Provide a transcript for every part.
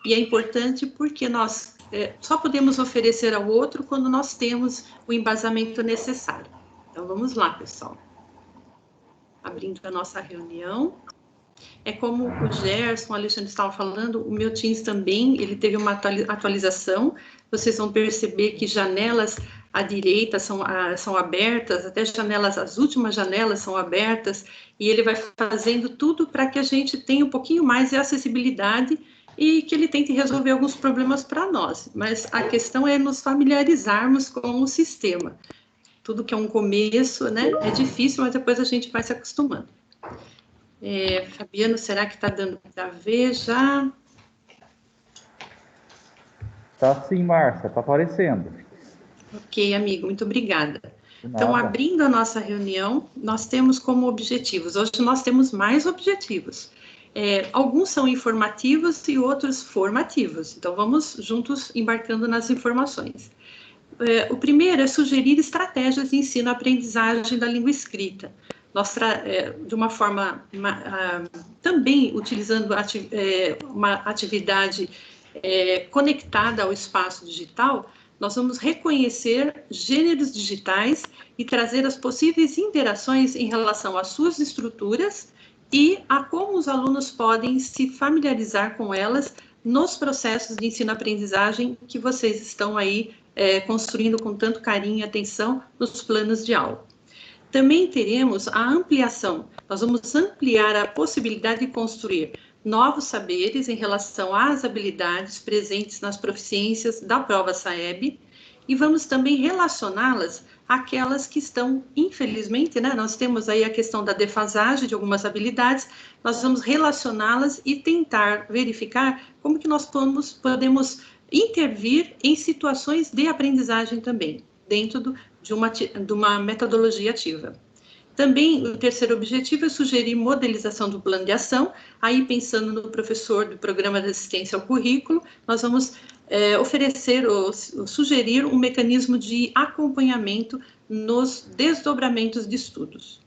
e é importante porque nós só podemos oferecer ao outro quando nós temos o embasamento necessário. Então, vamos lá, pessoal. Abrindo a nossa reunião. É como o Gerson, o Alexandre estavam falando, o meu Teams também, ele teve uma atualização. Vocês vão perceber que janelas à direita são abertas, até janelas, as últimas janelas são abertas, e ele vai fazendo tudo para que a gente tenha um pouquinho mais de acessibilidade e que ele tente resolver alguns problemas para nós. Mas a questão é nos familiarizarmos com o sistema. Tudo que é um começo, né, é difícil, mas depois a gente vai se acostumando. Fabiano, será que está dando para ver já? Tá sim, Márcia, está aparecendo. Ok, amigo, muito obrigada. Então, abrindo a nossa reunião, nós temos como objetivos, hoje nós temos mais objetivos. Alguns são informativos e outros formativos, então vamos juntos embarcando nas informações. O primeiro é sugerir estratégias de ensino-aprendizagem da língua escrita. Nós, de uma forma, também utilizando uma atividade conectada ao espaço digital, nós vamos reconhecer gêneros digitais e trazer as possíveis interações em relação às suas estruturas e a como os alunos podem se familiarizar com elas nos processos de ensino-aprendizagem que vocês estão aí construindo com tanto carinho e atenção nos planos de aula. Também teremos a ampliação, nós vamos ampliar a possibilidade de construir novos saberes em relação às habilidades presentes nas proficiências da prova SAEB e vamos também relacioná-las àquelas que estão, infelizmente, né, nós temos aí a questão da defasagem de algumas habilidades, nós vamos relacioná-las e tentar verificar como que nós podemos intervir em situações de aprendizagem também, dentro de uma metodologia ativa. Também o terceiro objetivo é sugerir modelização do plano de ação, aí pensando no professor do programa de assistência ao currículo, nós vamos oferecer ou sugerir um mecanismo de acompanhamento nos desdobramentos de estudos.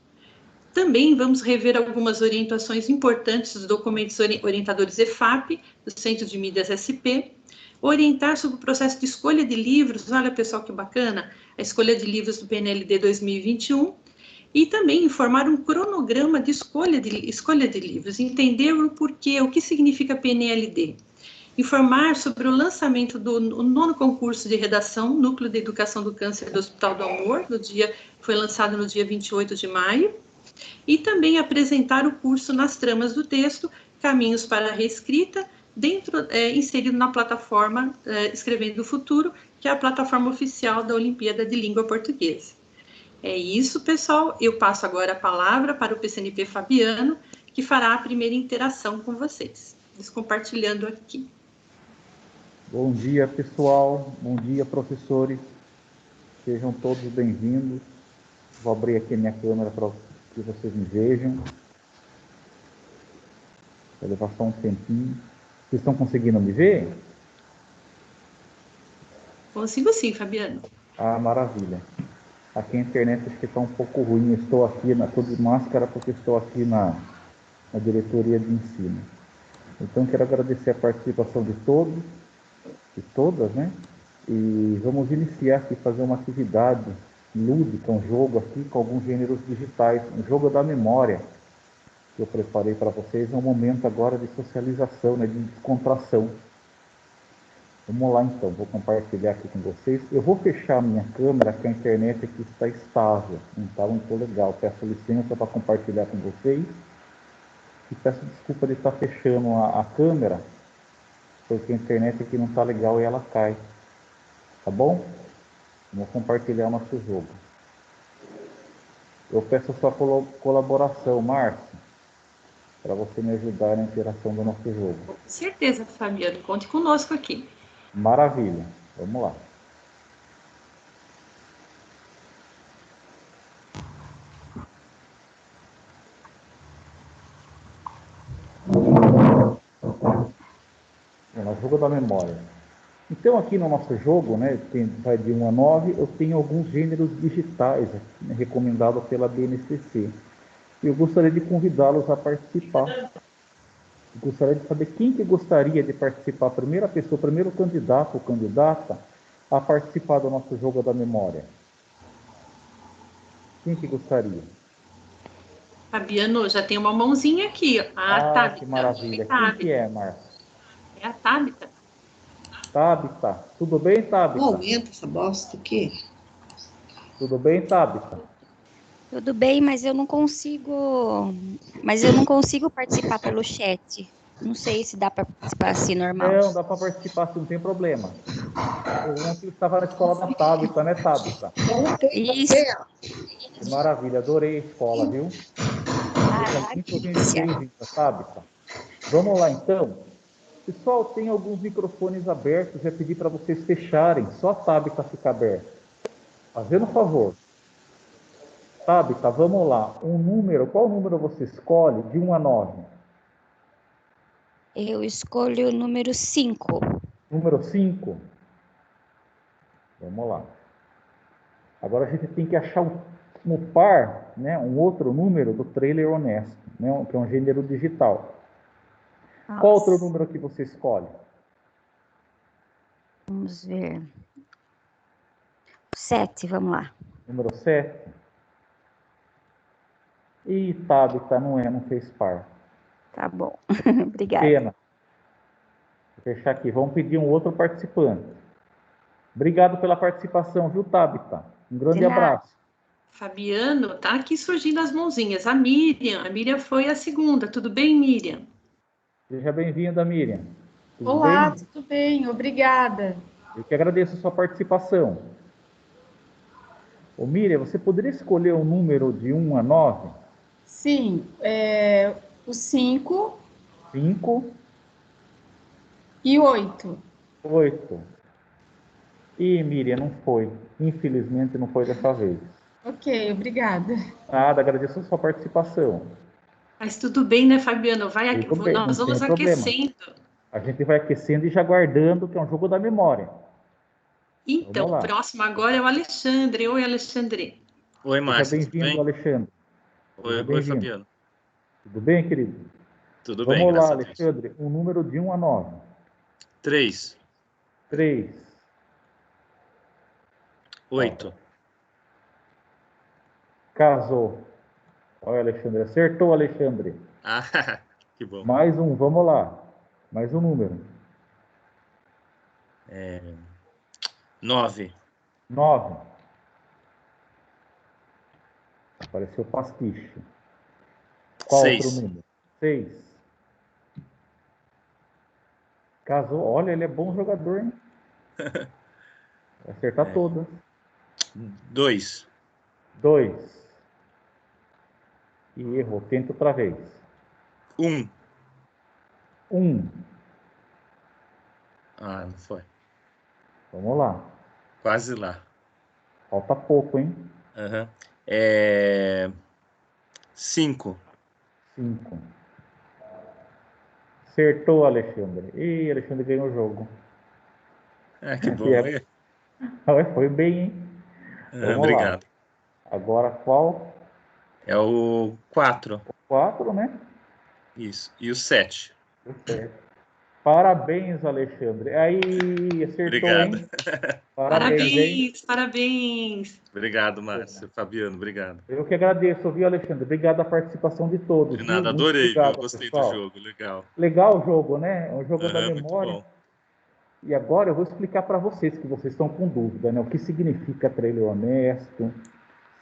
Também vamos rever algumas orientações importantes dos documentos orientadores EFAP, do Centro de Mídias SP, orientar sobre o processo de escolha de livros, olha pessoal que bacana, a escolha de livros do PNLD 2021, e também informar um cronograma de escolha de livros, entender o porquê, o que significa PNLD, informar sobre o lançamento do 9º concurso de redação, Núcleo de Educação do Câncer do Hospital do Amor, foi lançado no dia 28 de maio, e também apresentar o curso Nas Tramas do Texto, Caminhos para a Reescrita, inserido na plataforma Escrevendo o Futuro, que é a plataforma oficial da Olimpíada de Língua Portuguesa. É isso, pessoal. Eu passo agora a palavra para o PCNP Fabiano, que fará a primeira interação com vocês. Compartilhando aqui. Bom dia, pessoal. Bom dia, professores. Sejam todos bem-vindos. Vou abrir aqui a minha câmera para que vocês me vejam. Vai levar só um tempinho. Vocês estão conseguindo me ver? Consigo sim, Fabiano. Ah, maravilha. Aqui a internet acho que está um pouco ruim. Eu estou aqui, estou de máscara porque estou aqui na diretoria de ensino. Então, quero agradecer a participação de todos e todas, né? E vamos iniciar aqui, fazer uma atividade lúdica, um jogo aqui com alguns gêneros digitais, um jogo da memória que eu preparei para vocês. É um momento agora de socialização, né? De descontração. Vamos lá então, vou compartilhar aqui com vocês. Eu vou fechar a minha câmera, que a internet aqui está estável, não está muito legal. Peço licença para compartilhar com vocês. E peço desculpa de estar fechando a câmera, porque a internet aqui não está legal e ela cai. Tá bom? Vou compartilhar o nosso jogo. Eu peço a sua colaboração, Márcia, para você me ajudar na interação do nosso jogo. Com certeza, Fabiano. Conte conosco aqui. Maravilha. Vamos lá. É o jogo da memória. Então, aqui no nosso jogo, né, vai de 1 a 9, eu tenho alguns gêneros digitais, né, recomendados pela BNCC. Eu gostaria de convidá-los a participar. Gostaria de saber quem que gostaria de participar, a primeira pessoa, o primeiro candidato ou candidata a participar do nosso jogo da memória. Quem que gostaria? Fabiano, já tem uma mãozinha aqui. A Que Tabita. maravilha. Quem que é, Márcio? É a Tabita. Tabita. Tudo bem, Tabita? Não aumenta essa bosta aqui. Tudo bem, Tabita? Tudo bem, mas eu não consigo participar pelo chat. Não sei se dá para participar assim normal. Não, dá para participar, sim, não tem problema. Ontem estava na escola da Tabita, né, Tabita? Isso. Que maravilha, adorei a escola, viu? Seja muito bem-vinda, Tabita. Vamos lá, então. Pessoal, tem alguns microfones abertos, já pedi para vocês fecharem, só a Tabita fica aberta. Fazendo um favor. Tabita, vamos lá. Um número, qual número você escolhe de 1 a 9? Eu escolho o número 5. Número 5? Vamos lá. Agora a gente tem que achar no par, né, um outro número do trailer honesto, né, que é um gênero digital. Nossa. Qual outro número que você escolhe? Vamos ver. 7, vamos lá. Número 7? Ih, Tabita, não fez par. Tá bom. Obrigada. Pena. Vou fechar aqui. Vamos pedir um outro participante. Obrigado pela participação, viu, Tabita? Um grande abraço. Fabiano, tá aqui surgindo as mãozinhas. A Miriam foi a segunda. Tudo bem, Miriam? Seja bem-vinda, Miriam. Olá, tudo bem? Obrigada. Eu que agradeço a sua participação. Ô, Miriam, você poderia escolher um número de 1 a 9? Sim, o 5. 5. E 8. 8. Ih, Miriam, não foi. Infelizmente, não foi dessa vez. Ok, obrigada. Nada, agradeço a sua participação. Mas tudo bem, né, Fabiano? Nós vamos aquecendo. A gente vai aquecendo e já guardando, que é um jogo da memória. Então, o próximo agora é o Alexandre. Oi, Alexandre. Oi, Márcio. Seja bem-vindo, Alexandre. Oi, Fabiano. Tudo bem, querido? Tudo bem, Vamos lá, graças a Deus. Alexandre. Um número de 1 a 9. 3. 3. 8. Casou. Olha, Alexandre. Acertou, Alexandre. Ah, que bom. Mais um, vamos lá. Mais um número. 9. 9. Apareceu pastiche. Qual 6. outro número? 6. Casou. Olha, ele é bom jogador, hein? Vai acertar todas. 2. 2. E errou. Tenta outra vez. 1. 1. Ah, não foi. Vamos lá. Quase lá. Falta pouco, hein? 5. 5. Acertou, Alexandre. Ih, Alexandre ganhou o jogo. Ah, que bom. Foi bem, hein? Obrigado. Lá. Agora qual? É o 4. 4, né? Isso. E o 7. Parabéns, Alexandre. Aí, acertou, obrigado. Hein? Parabéns. Parabéns. Obrigado, Márcio. Fabiano, obrigado. Eu que agradeço, viu, Alexandre? Obrigado a participação de todos. De nada, adorei, viu? Gostei do jogo, legal. Legal o jogo, né? É um jogo da memória. Muito bom. E agora eu vou explicar para vocês, que vocês estão com dúvida, né? O que significa trailer honesto,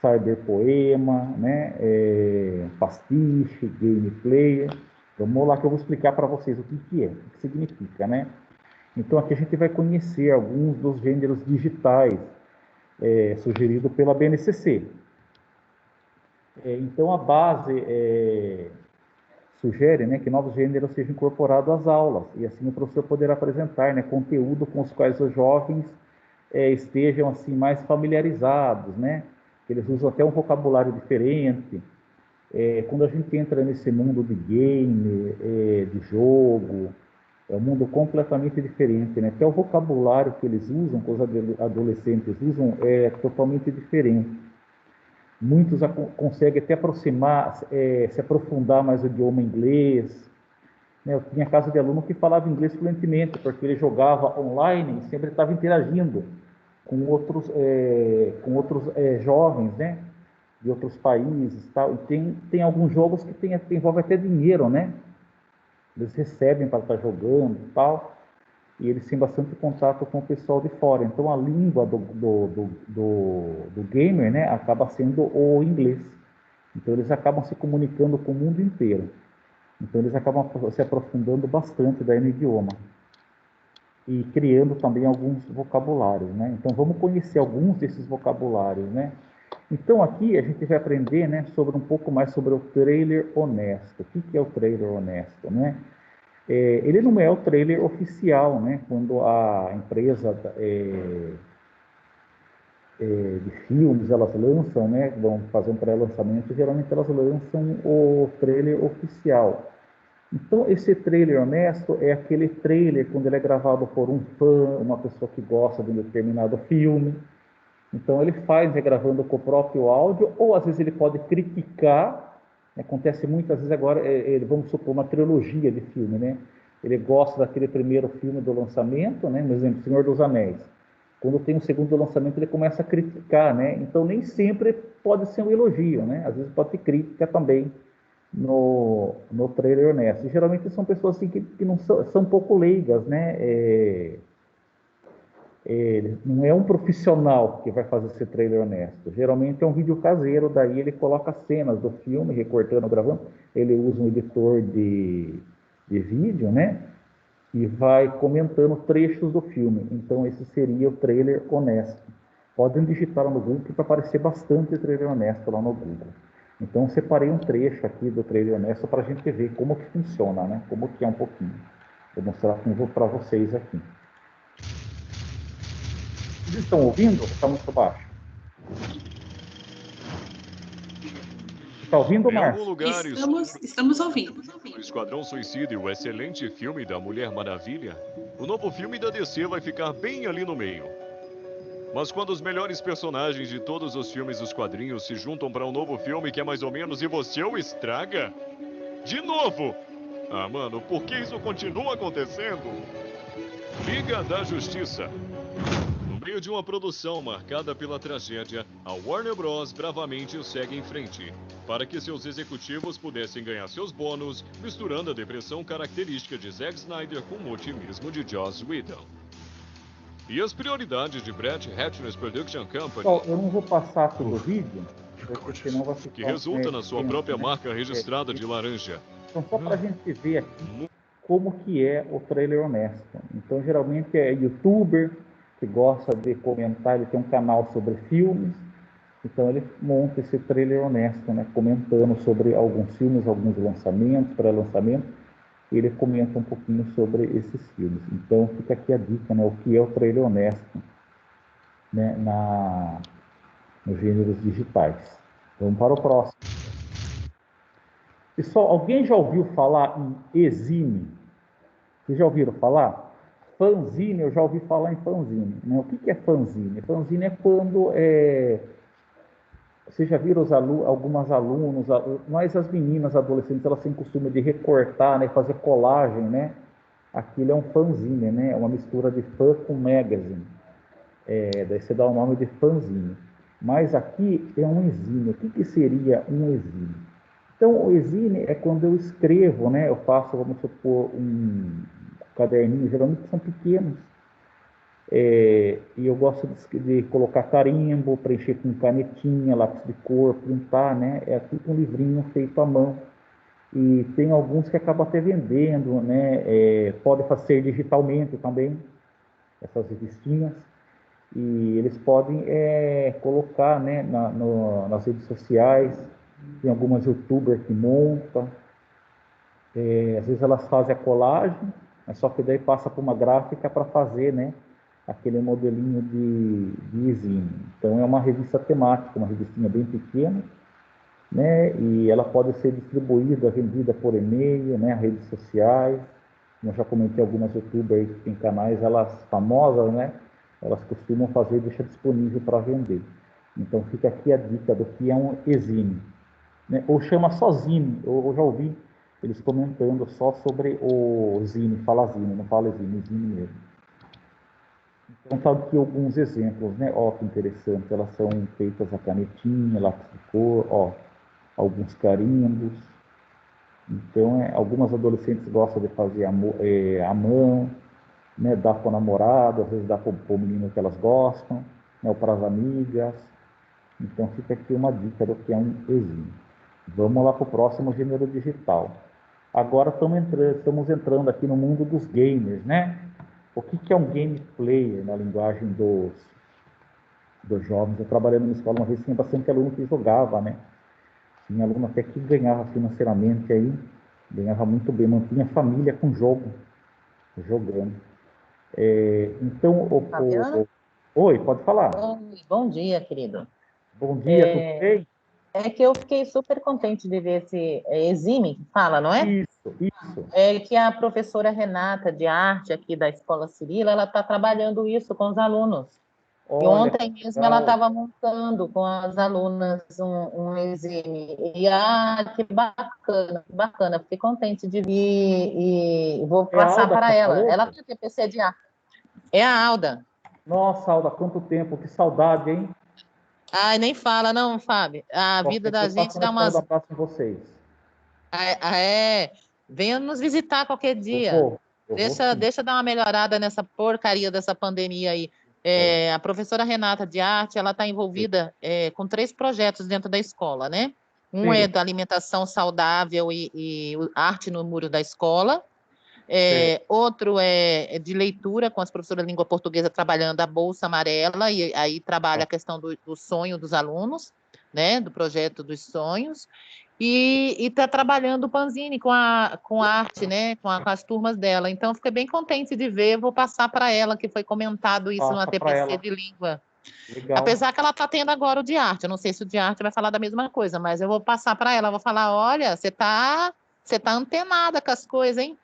cyberpoema, né? Pastiche, gameplay. Vamos lá que eu vou explicar para vocês o que significa, né? Então aqui a gente vai conhecer alguns dos gêneros digitais sugeridos pela BNCC. Então a base sugere, né, que novos gêneros sejam incorporados às aulas, e assim o professor poderá apresentar, né, conteúdo com os quais os jovens estejam assim mais familiarizados, né? Eles usam até um vocabulário diferente. Quando a gente entra nesse mundo de game, de jogo, é um mundo completamente diferente, né? Até o vocabulário que eles usam, que os adolescentes usam, é totalmente diferente. Muitos conseguem até aproximar, se aprofundar mais o idioma inglês, né? Eu tinha caso de aluno que falava inglês fluentemente, porque ele jogava online e sempre estava interagindo com outros jovens, né? De outros países, tal. E tem alguns jogos que envolve até dinheiro, né? Eles recebem para estar jogando e tal, e eles têm bastante contato com o pessoal de fora. Então, a língua do gamer, né, acaba sendo o inglês. Então, eles acabam se comunicando com o mundo inteiro. Então, eles acabam se aprofundando bastante daí no idioma. E criando também alguns vocabulários, né? Então, vamos conhecer alguns desses vocabulários, né? Então, aqui a gente vai aprender, né, sobre um pouco mais sobre o trailer honesto. O que é o trailer honesto, né? Ele não é o trailer oficial, né? Quando a empresa de filmes, elas lançam, né? Vão fazer um pré-lançamento, geralmente elas lançam o trailer oficial. Então, esse trailer honesto é aquele trailer quando ele é gravado por um fã, uma pessoa que gosta de um determinado filme. Então, ele faz gravando com o próprio áudio, ou às vezes ele pode criticar. Acontece muitas vezes agora, vamos supor, uma trilogia de filme, né? Ele gosta daquele primeiro filme do lançamento, né? Por exemplo, Senhor dos Anéis. Quando tem um segundo lançamento, ele começa a criticar, né? Então, nem sempre pode ser um elogio, né? Às vezes pode ter crítica também no trailer honesto. E, geralmente são pessoas assim, que não são um pouco leigas, né? Não é um profissional que vai fazer esse trailer honesto. Geralmente é um vídeo caseiro, daí ele coloca cenas do filme, recortando, gravando. Ele usa um editor de vídeo, né? E vai comentando trechos do filme. Então, esse seria o trailer honesto. Podem digitar lá no Google, que vai aparecer bastante trailer honesto lá no Google. Então, eu separei um trecho aqui do trailer honesto para a gente ver como que funciona, né? Como que é um pouquinho. Vou mostrar para vocês aqui. Vocês estão ouvindo? Está muito baixo. Está ouvindo, Márcio? Estamos ouvindo. O Esquadrão Suicida e o excelente filme da Mulher Maravilha, o novo filme da DC vai ficar bem ali no meio. Mas quando os melhores personagens de todos os filmes dos quadrinhos se juntam para um novo filme que é mais ou menos e você o estraga? De novo! Ah, mano, por que isso continua acontecendo? Liga da Justiça. No meio de uma produção marcada pela tragédia, a Warner Bros. Bravamente segue em frente, para que seus executivos pudessem ganhar seus bônus, misturando a depressão característica de Zack Snyder com o otimismo de Joss Whedon. E as prioridades de Brett Ratner's Production Company... Pessoal, eu não vou passar todo o vídeo, porque senão vai ficar... Que resulta na sua própria marca registrada de laranja. Então, só para a gente ver aqui como que é o trailer honesto. Então, geralmente é youtuber que gosta de comentar, ele tem um canal sobre filmes, então ele monta esse trailer honesto, né, comentando sobre alguns filmes, alguns lançamentos, pré-lançamentos, e ele comenta um pouquinho sobre esses filmes. Então, fica aqui a dica, né, o que é o trailer honesto, né, nos gêneros digitais. Vamos para o próximo. Pessoal, alguém já ouviu falar em exime? Vocês já ouviram falar? Fanzine, eu já ouvi falar em fanzine. Né? O que é fanzine? Fanzine é quando... Vocês já viram algumas alunos, mas as meninas adolescentes, elas têm costume de recortar, né, fazer colagem, né? Aquilo é um fanzine, né? É uma mistura de fã com magazine. Daí você dá o nome de fanzine. Mas aqui é um exime. O que seria um exime? Então, o exime é quando eu escrevo, né? Eu faço, vamos supor, um caderninho, geralmente são pequenos. E eu gosto de colocar carimbo, preencher com canetinha, lápis de cor, pintar, né? É tipo um livrinho feito à mão. E tem alguns que acabam até vendendo, né? Pode fazer digitalmente também, essas revistinhas. E eles podem colocar, né, nas redes sociais. Tem algumas youtubers que montam. Às vezes elas fazem a colagem, mas só que daí passa por uma gráfica para fazer, né, aquele modelinho de exime. Então é uma revista temática, uma revistinha bem pequena, né, e ela pode ser distribuída, vendida por e-mail, né, redes sociais. Eu já comentei algumas youtubers que têm canais, elas famosas, né, elas costumam fazer e deixar disponível para vender. Então fica aqui a dica do que é um exime. Né? Ou chama só zine, eu já ouvi eles comentando só sobre o Zine, fala Zine, não fala Zine, Zine mesmo. Então tá aqui alguns exemplos, né? Ó, que interessante, elas são feitas a canetinha, lápis de cor, ó, alguns carimbos. Então, algumas adolescentes gostam de fazer à mão, né? Dá para o namorado, às vezes dá para o menino que elas gostam, né? Ou para as amigas. Então fica aqui uma dica do que é um exime. Vamos lá para o próximo gênero digital. Agora estamos entrando aqui no mundo dos gamers, né? O que é um game player na linguagem dos jovens? Eu trabalhei numa escola uma vez, tinha bastante aluno que jogava, né? Tinha aluno até que ganhava financeiramente aí, ganhava muito bem, mantinha a família com jogo, jogando. Então, oi, pode falar. Bom dia, querido. Bom dia, tudo bem? É que eu fiquei super contente de ver esse exime, que fala, não é? Isso. É que a professora Renata de arte aqui da Escola Cirila, ela está trabalhando isso com os alunos. Olha, e ontem mesmo ela estava montando com as alunas um exime. E que bacana. Fiquei contente de vir e vou passar para ela. Ela tem TPC de arte. É a Alda. Nossa, Alda, quanto tempo, que saudade, hein? Ai, nem fala, não, Fábio. A vida da gente dá umas... abraço em vocês. Venha nos visitar qualquer dia. Deixa dar uma melhorada nessa porcaria dessa pandemia aí. A professora Renata de arte, ela está envolvida com 3 projetos dentro da escola, né? Um é da alimentação saudável e arte no muro da escola. Outro é de leitura, com as professoras de língua portuguesa trabalhando a Bolsa Amarela, e aí trabalha a questão do sonho dos alunos, né? Do projeto dos sonhos. E está trabalhando o Panzini com a arte, né? Com as turmas dela. Então, fiquei bem contente de ver. Vou passar para ela, que foi comentado isso no TPC de língua. Legal. Apesar que ela está tendo agora o de arte. Eu não sei se o de arte vai falar da mesma coisa, mas eu vou passar para ela. Vou falar, olha, você tá antenada com as coisas, hein?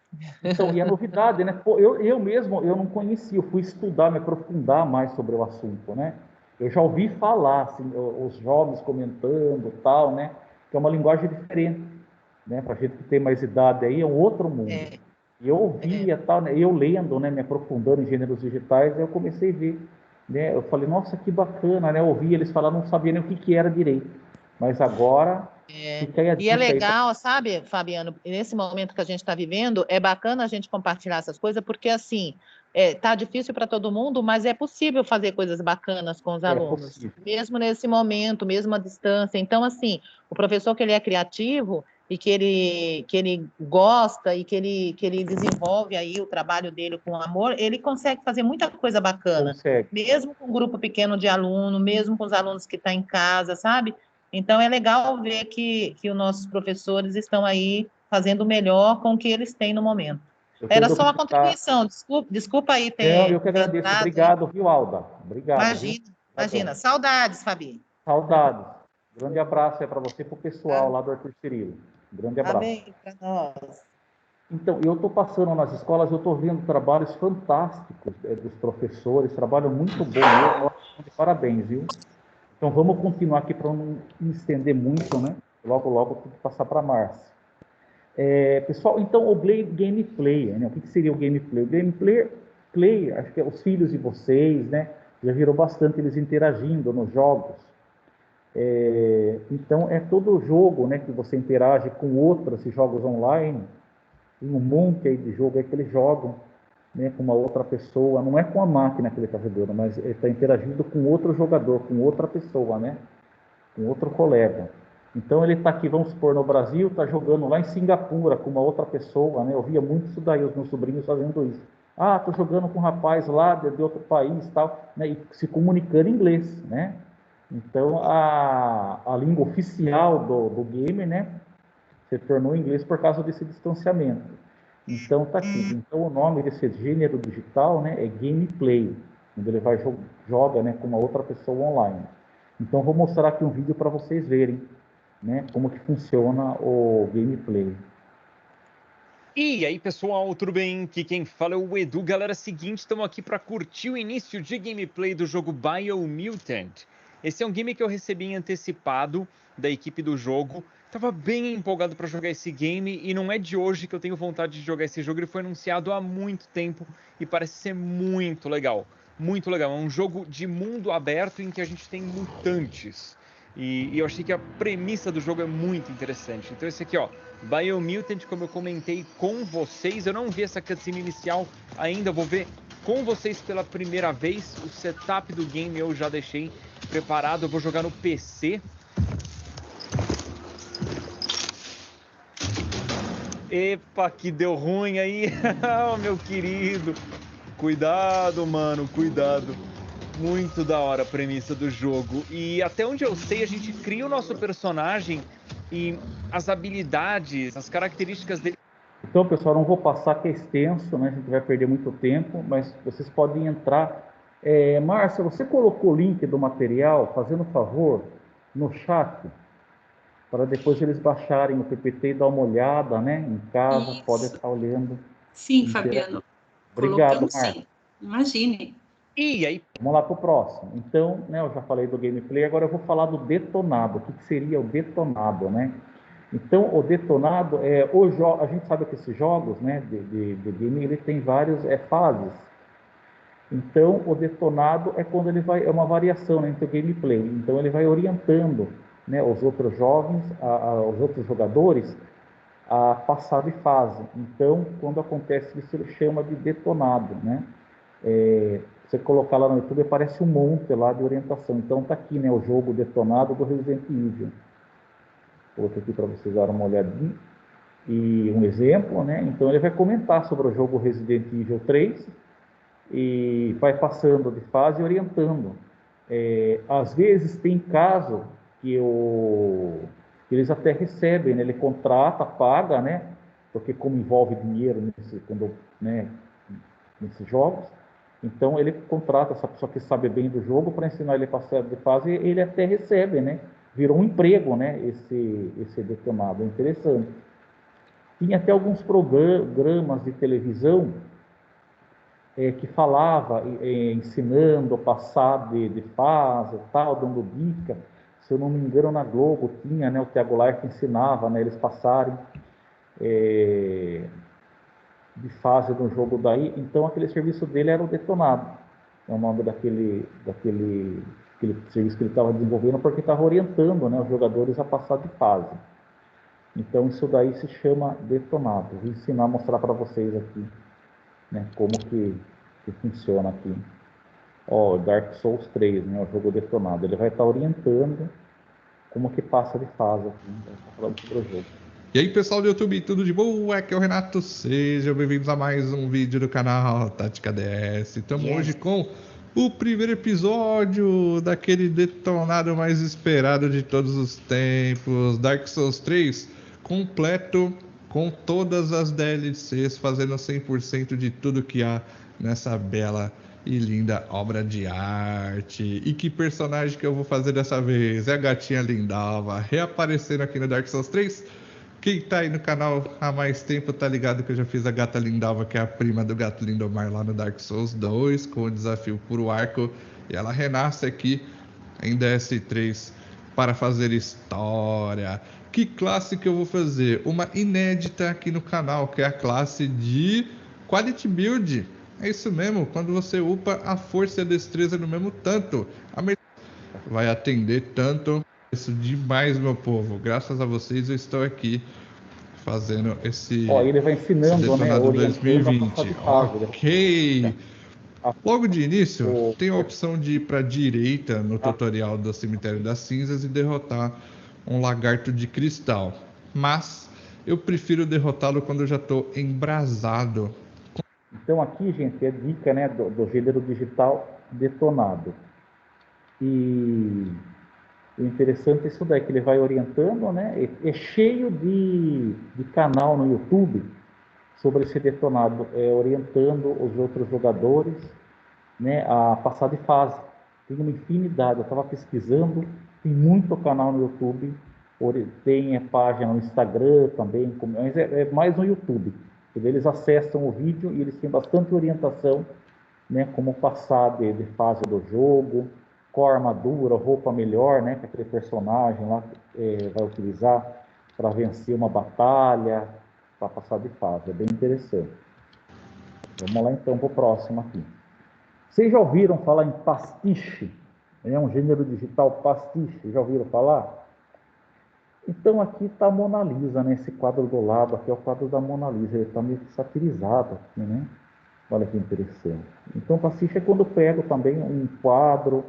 Então, e a novidade, né? Pô, eu mesmo, eu não conhecia. Eu fui estudar, me aprofundar mais sobre o assunto, né? Eu já ouvi falar, assim, os jovens comentando, tal, né? Que é uma linguagem diferente, né? Para gente que tem mais idade aí, é um outro mundo. E eu ouvia, tal, né? Eu lendo, né? Me aprofundando em gêneros digitais, eu comecei a ver, né? Eu falei, nossa, que bacana, né? Eu ouvia eles falar, não sabia nem o que era direito. Mas agora... E é legal, sabe, Fabiano, nesse momento que a gente está vivendo, é bacana a gente compartilhar essas coisas, porque, assim, tá difícil para todo mundo, mas é possível fazer coisas bacanas com os alunos, mesmo nesse momento, mesmo à distância. Então, assim, o professor que ele é criativo e que ele gosta e que ele desenvolve aí o trabalho dele com amor, ele consegue fazer muita coisa bacana, mesmo com um grupo pequeno de aluno, mesmo com os alunos que estão em casa, sabe? Então, é legal ver que os nossos professores estão aí fazendo o melhor com o que eles têm no momento. Era só uma contribuição, desculpa aí ter... eu que agradeço, obrigado, viu, Alda? Obrigado. Imagina. Saudades, Fabi. Saudades. Grande abraço aí para você e para o pessoal lá do Arthur Cirilo. Grande abraço. Amém, para nós. Então, eu estou passando nas escolas, eu estou vendo trabalhos fantásticos dos professores, trabalho muito bom, parabéns, viu? Então, vamos continuar aqui para não me estender muito, né? Logo, logo, tem que passar para a Márcia. Pessoal, então, o Game Player, né? O que seria o Game Player? O Game Player, acho que é os filhos de vocês, né? Já virou bastante eles interagindo nos jogos. Então, é todo jogo, né? Que você interage com outros jogos online. Tem um monte aí de jogo aí que eles jogam, né, com uma outra pessoa, não é com a máquina que ele está jogando, mas ele está interagindo com outro jogador, com outra pessoa, né, com outro colega. Então ele está aqui, vamos supor, no Brasil, está jogando lá em Singapura com uma outra pessoa, né, eu via muito isso daí, os meus sobrinhos fazendo isso. Estou jogando com um rapaz lá de outro país, tal, né, e se comunicando em inglês, né. Então a língua oficial do gamer, né, se tornou inglês por causa desse distanciamento. Então, está aqui. Então, o nome desse gênero digital, né, é gameplay, onde ele joga, né, com uma outra pessoa online. Então, vou mostrar aqui um vídeo para vocês verem, né, como que funciona o gameplay. E aí, pessoal, tudo bem? Aqui quem fala é o Edu. Galera, seguinte, estamos aqui para curtir o início de gameplay do jogo Biomutant. Esse é um game que eu recebi em antecipado da equipe do jogo. Tava bem empolgado para jogar esse game e não é de hoje que eu tenho vontade de jogar esse jogo. Ele foi anunciado há muito tempo e parece ser muito legal. Muito legal. É um jogo de mundo aberto em que a gente tem mutantes. E eu achei que a premissa do jogo é muito interessante. Então esse aqui, ó, Biomutant, como eu comentei com vocês, eu não vi essa cutscene inicial ainda, vou ver com vocês pela primeira vez. O setup do game eu já deixei preparado, eu vou jogar no PC. Epa, que deu ruim aí, oh, meu querido. Cuidado, mano, cuidado. Muito da hora a premissa do jogo. E até onde eu sei, a gente cria o nosso personagem e as habilidades, as características dele. Então, pessoal, não vou passar que é extenso, né? A gente vai perder muito tempo, mas vocês podem entrar. Márcia, você colocou o link do material, fazendo favor, no chat, para depois eles baixarem o PPT e dar uma olhada, né? Em casa, Isso. podem estar olhando. Sim, Fabiano. Obrigado, Colocamos Márcia. sim. Imagine. E aí? Vamos lá para o próximo. Então, né, eu já falei do gameplay, agora eu vou falar do detonado. O que seria o detonado, né? Então, o detonado é a gente sabe que esses jogos, né, de game, ele tem várias fases. Então, o detonado é quando ele vai, é uma variação, né, entre o gameplay. Então, ele vai orientando, né, os outros jovens, os outros jogadores, a passar de fase. Então, quando acontece isso, ele chama de detonado, né? Você colocar lá no YouTube, aparece um monte lá de orientação. Então, tá aqui, né, o jogo detonado do Resident Evil. Outro aqui para vocês darem uma olhadinha. E um exemplo, né? Então, ele vai comentar sobre o jogo Resident Evil 3 e vai passando de fase e orientando. Às vezes, tem caso que eles até recebem, né? Ele contrata, paga, né? Porque como envolve dinheiro nesses jogos, então ele contrata essa pessoa que sabe bem do jogo para ensinar ele a passar de fase, e ele até recebe, né? Virou um emprego, né? Esse detonado, é interessante. Tinha até alguns programas de televisão que falava ensinando a passar de fase, tal, dando dica. Se eu não me engano, na Globo tinha, né? O Thiago Life ensinava, né? Eles passarem de fase do jogo daí. Então, aquele serviço dele era o detonado. É o nome daquele serviço que ele estava desenvolvendo, porque estava orientando, né, os jogadores a passar de fase. Então, isso daí se chama detonado. Vou ensinar, mostrar para vocês aqui, né, como que funciona aqui. Ó, Dark Souls 3, né, o jogo detonado. Ele vai estar orientando como que passa de fase aqui. Então, tá falando sobre o jogo. E aí, pessoal do YouTube, tudo de boa? Aqui é o Renato, sejam bem-vindos a mais um vídeo do canal Tática DS. Estamos hoje com o primeiro episódio daquele detonado mais esperado de todos os tempos, Dark Souls 3, completo com todas as DLCs, fazendo 100% de tudo que há nessa bela e linda obra de arte. E que personagem que eu vou fazer dessa vez? É a gatinha Lindalva, reaparecendo aqui no Dark Souls 3. Quem tá aí no canal há mais tempo tá ligado que eu já fiz a gata Lindalva, que é a prima do gato Lindomar lá no Dark Souls 2, com o desafio Puro Arco. E ela renasce aqui em DS3 para fazer história. Que classe que eu vou fazer? Uma inédita aqui no canal, que é a classe de Quality Build. É isso mesmo, quando você upa a força e a destreza no mesmo tanto. Vai atender tanto. Isso demais, meu povo. Graças a vocês eu estou aqui fazendo esse ele vai ensinando, detonado, né, 2020. Ok. Logo de início, tem a opção de ir para a direita no tutorial do Cemitério das Cinzas e derrotar um lagarto de cristal. Mas eu prefiro derrotá-lo quando eu já estou embrasado. Então aqui, gente, é dica, né, do gênero digital detonado. E o interessante é isso daí, que ele vai orientando, né? É cheio de canal no YouTube sobre esse detonado, orientando os outros jogadores, né, a passar de fase. Tem uma infinidade, eu estava pesquisando, tem muito canal no YouTube, tem página no Instagram também, mas é mais no YouTube. Eles acessam o vídeo e eles têm bastante orientação, né, como passar de fase do jogo, qual armadura, roupa melhor, né, que aquele personagem lá vai utilizar para vencer uma batalha, para passar de fase. É bem interessante. Vamos lá então para o próximo aqui. Vocês já ouviram falar em pastiche? É um gênero digital pastiche, já ouviram falar? Então aqui está a Mona Lisa, né? Esse quadro do lado aqui é o quadro da Mona Lisa, ele está meio que satirizado aqui, né? Olha que interessante. Então pastiche é quando eu pego também um quadro,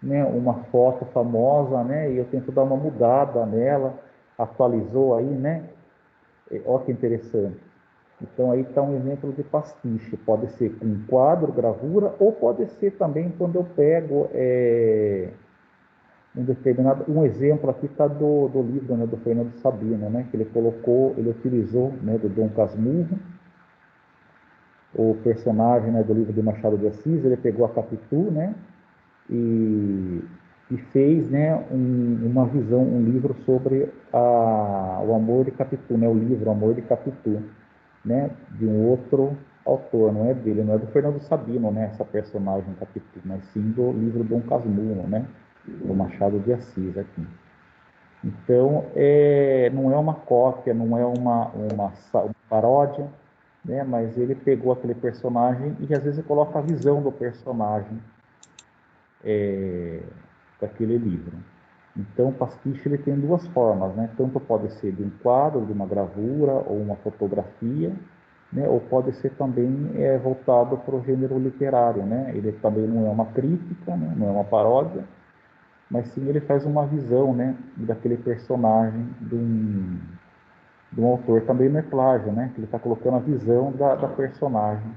né? Uma foto famosa, né? E eu tento dar uma mudada nela, atualizou aí, né? Olha que interessante. Então aí está um exemplo de pastiche, pode ser com quadro, gravura, ou pode ser também quando eu pego um exemplo aqui está do livro, né, do Fernando Sabino, né, que ele utilizou, né, do Dom Casmurro, o personagem, né, do livro de Machado de Assis, ele pegou a Capitu, né, e fez, né, uma visão, um livro sobre o amor de Capitu, né, o livro Amor de Capitu, né, de um outro autor, não é dele, não é do Fernando Sabino, né, essa personagem Capitu, mas sim do livro Dom Casmurro, né, do Machado de Assis aqui. Então, não é uma cópia, não é uma paródia, né, mas ele pegou aquele personagem e às vezes coloca a visão do personagem daquele livro. Então, o pastiche ele tem duas formas, né? Tanto pode ser de um quadro, de uma gravura ou uma fotografia, né? Ou pode ser também voltado para o gênero literário, né? Ele também não é uma crítica, né? Não é uma paródia, mas sim ele faz uma visão, né? Daquele personagem de um autor. Também não é plágio, né? Ele está colocando a visão da personagem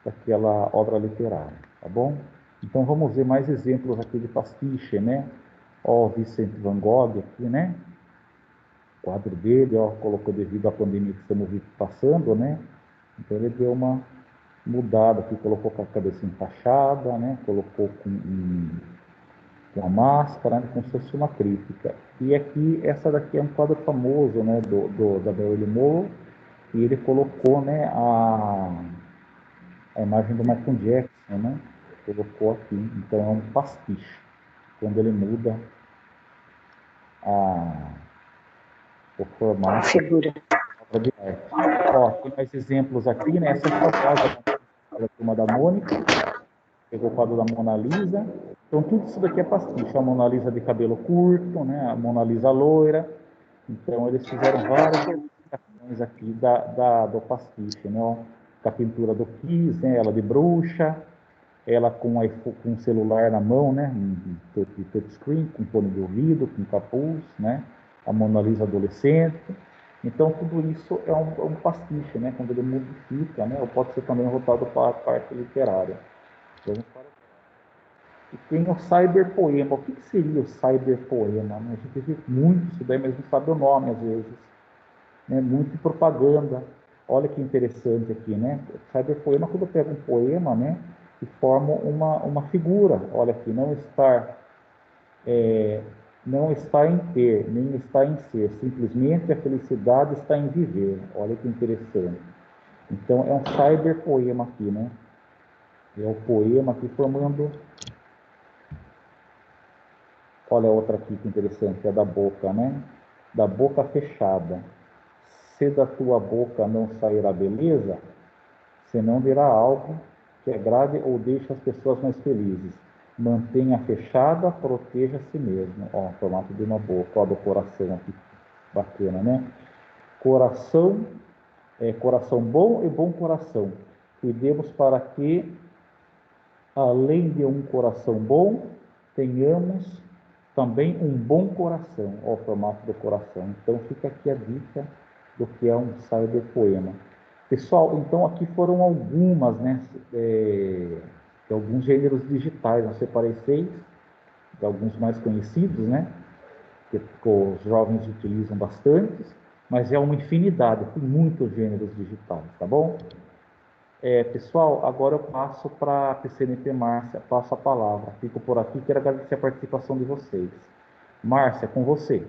daquela obra literária, tá bom? Então vamos ver mais exemplos aqui de pastiche, né? Ó, o Vincent Van Gogh aqui, né? O quadro dele, ó, colocou devido à pandemia que estamos passando, né? Então ele deu uma mudada aqui, colocou com a cabeça enfaixada, né? Colocou com a máscara, né? Como se fosse uma crítica. E aqui, essa daqui é um quadro famoso, né? Da Marilyn Monroe, e ele colocou, né? A imagem do Michael Jackson, né? Colocou aqui. Então é um pastiche. Quando ele muda o formato Figura. da obra de arte. Ó, tem mais exemplos aqui, né? Essa é a famosa da Turma da Mônica. Pegou o quadro da Mona Lisa. Então tudo isso daqui é pastiche. A Mona Lisa de cabelo curto, né? A Mona Lisa loira. Então eles fizeram várias identificações aqui do pastiche, né? Ó, com a pintura do Kiss, né? Ela de bruxa. Ela com um celular na mão, né, de touchscreen, com fone de ouvido, com capuz, né, a Mona Lisa adolescente. Então, tudo isso é um pastiche, né, quando ele modifica, né, ou pode ser também voltado para a parte literária. Vamos para... E tem o cyberpoema. O que seria o cyberpoema? Né? A gente vê muito isso daí, mas não sabe o nome às vezes. Né? Muito propaganda. Olha que interessante aqui, né? Cyberpoema, quando eu pego um poema, né, que forma uma figura. Olha aqui, não está em ter, nem está em ser. Simplesmente a felicidade está em viver. Olha que interessante. Então, é um cyberpoema aqui, né? É o poema aqui formando... Olha outra aqui que interessante, é da boca, né? Da boca fechada. Se da tua boca não sairá beleza, senão dirá algo que agrade ou deixe as pessoas mais felizes. Mantenha fechada, proteja a si mesmo. Ó, formato de uma boca, ó, do coração aqui. Bacana, né? Coração, coração bom e bom coração. Cuidemos para que, além de um coração bom, tenhamos também um bom coração. Ó, o formato do coração. Então fica aqui a dica do que é um cyberpoema. Pessoal, então aqui foram algumas, né, de alguns gêneros digitais. Eu separei 6, de alguns mais conhecidos, né, que os jovens utilizam bastante, mas é uma infinidade, tem muitos gêneros digitais, tá bom? Pessoal, agora eu passo para a PCNP Márcia, passo a palavra. Fico por aqui, quero agradecer a participação de vocês. Márcia, com você.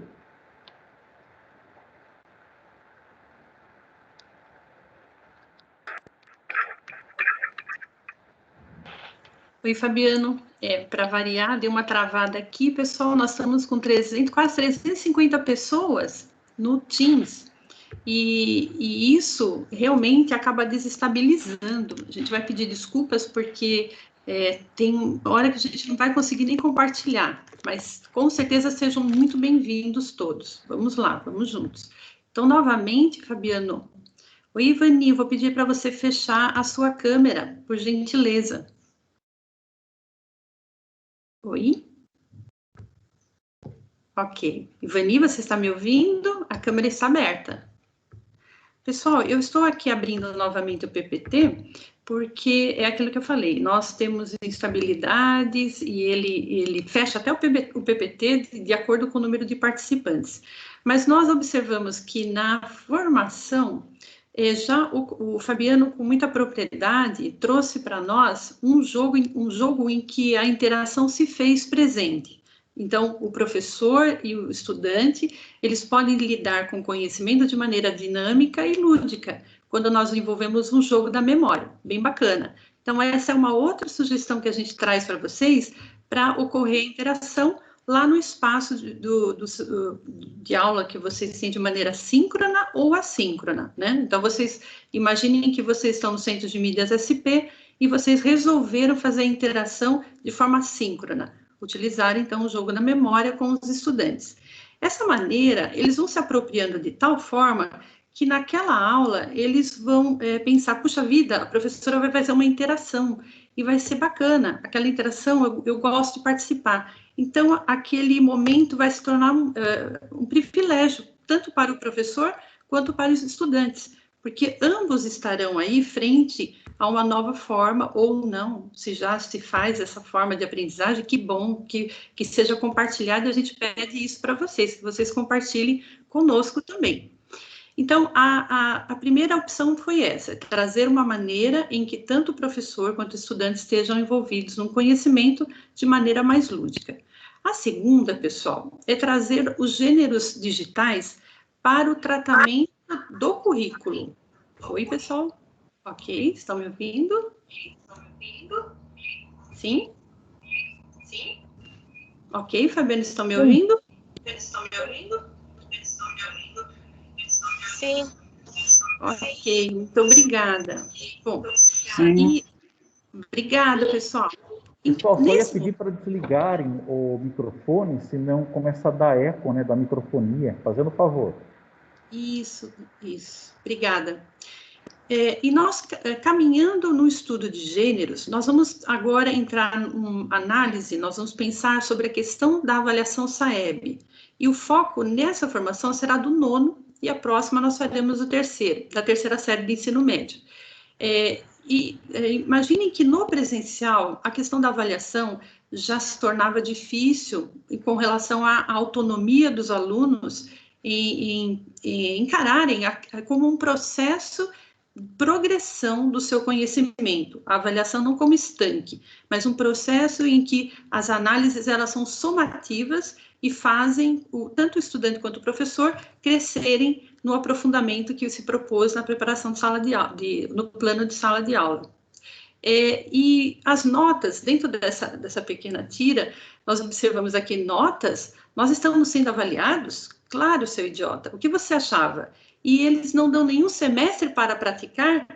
Oi, Fabiano. Para variar, deu uma travada aqui, pessoal, nós estamos com quase 350 pessoas no Teams, e isso realmente acaba desestabilizando. A gente vai pedir desculpas porque tem hora que a gente não vai conseguir nem compartilhar, mas com certeza sejam muito bem-vindos todos. Vamos lá, vamos juntos. Então, novamente, Fabiano. Oi, Ivani, vou pedir para você fechar a sua câmera, por gentileza. Oi? Ok. Ivani, você está me ouvindo? A câmera está aberta. Pessoal, eu estou aqui abrindo novamente o PPT, porque é aquilo que eu falei, nós temos instabilidades e ele fecha até o PPT de acordo com o número de participantes. Mas nós observamos que na formação, já o Fabiano, com muita propriedade, trouxe para nós um jogo em que a interação se fez presente. Então, o professor e o estudante, eles podem lidar com o conhecimento de maneira dinâmica e lúdica, quando nós envolvemos um jogo da memória, bem bacana. Então, essa é uma outra sugestão que a gente traz para vocês, para ocorrer a interação lá no espaço de aula que vocês têm de maneira síncrona ou assíncrona, né? Então, vocês imaginem que vocês estão no Centro de Mídias SP e vocês resolveram fazer a interação de forma síncrona, utilizar, então, o jogo da memória com os estudantes. Essa maneira, eles vão se apropriando de tal forma que naquela aula eles vão pensar, puxa vida, a professora vai fazer uma interação e vai ser bacana, aquela interação eu gosto de participar. Então, aquele momento vai se tornar um privilégio, tanto para o professor quanto para os estudantes, porque ambos estarão aí frente a uma nova forma, ou não, se já se faz essa forma de aprendizagem, que bom que seja compartilhado, e a gente pede isso para vocês, que vocês compartilhem conosco também. Então, a primeira opção foi essa, trazer uma maneira em que tanto o professor quanto o estudante estejam envolvidos num conhecimento de maneira mais lúdica. A segunda, pessoal, é trazer os gêneros digitais para o tratamento do currículo. Oi, pessoal? Ok, estão me ouvindo? Sim? Sim? Ok, Fabiano, estão me ouvindo? Estão me ouvindo? Sim. Ok, muito obrigada. Bom, obrigada, pessoal. Pessoal, só ia pedir para desligarem o microfone, senão começa a dar eco, né, da microfonia. Fazendo favor. Isso. Obrigada. E nós, caminhando no estudo de gêneros, nós vamos agora entrar em análise, nós vamos pensar sobre a questão da avaliação SAEB. E o foco nessa formação será do 9º, e a próxima nós faremos da terceira série de ensino médio. Imaginem que no presencial, a questão da avaliação já se tornava difícil com relação à autonomia dos alunos em encararem como um processo de progressão do seu conhecimento. A avaliação não como estanque, mas um processo em que as análises elas são somativas e fazem tanto o estudante quanto o professor crescerem no aprofundamento que se propôs na preparação de sala de aula, no plano de sala de aula. E as notas, dentro dessa pequena tira, nós observamos aqui notas, nós estamos sendo avaliados? Claro, seu idiota, o que você achava? E eles não dão nenhum semestre para praticar?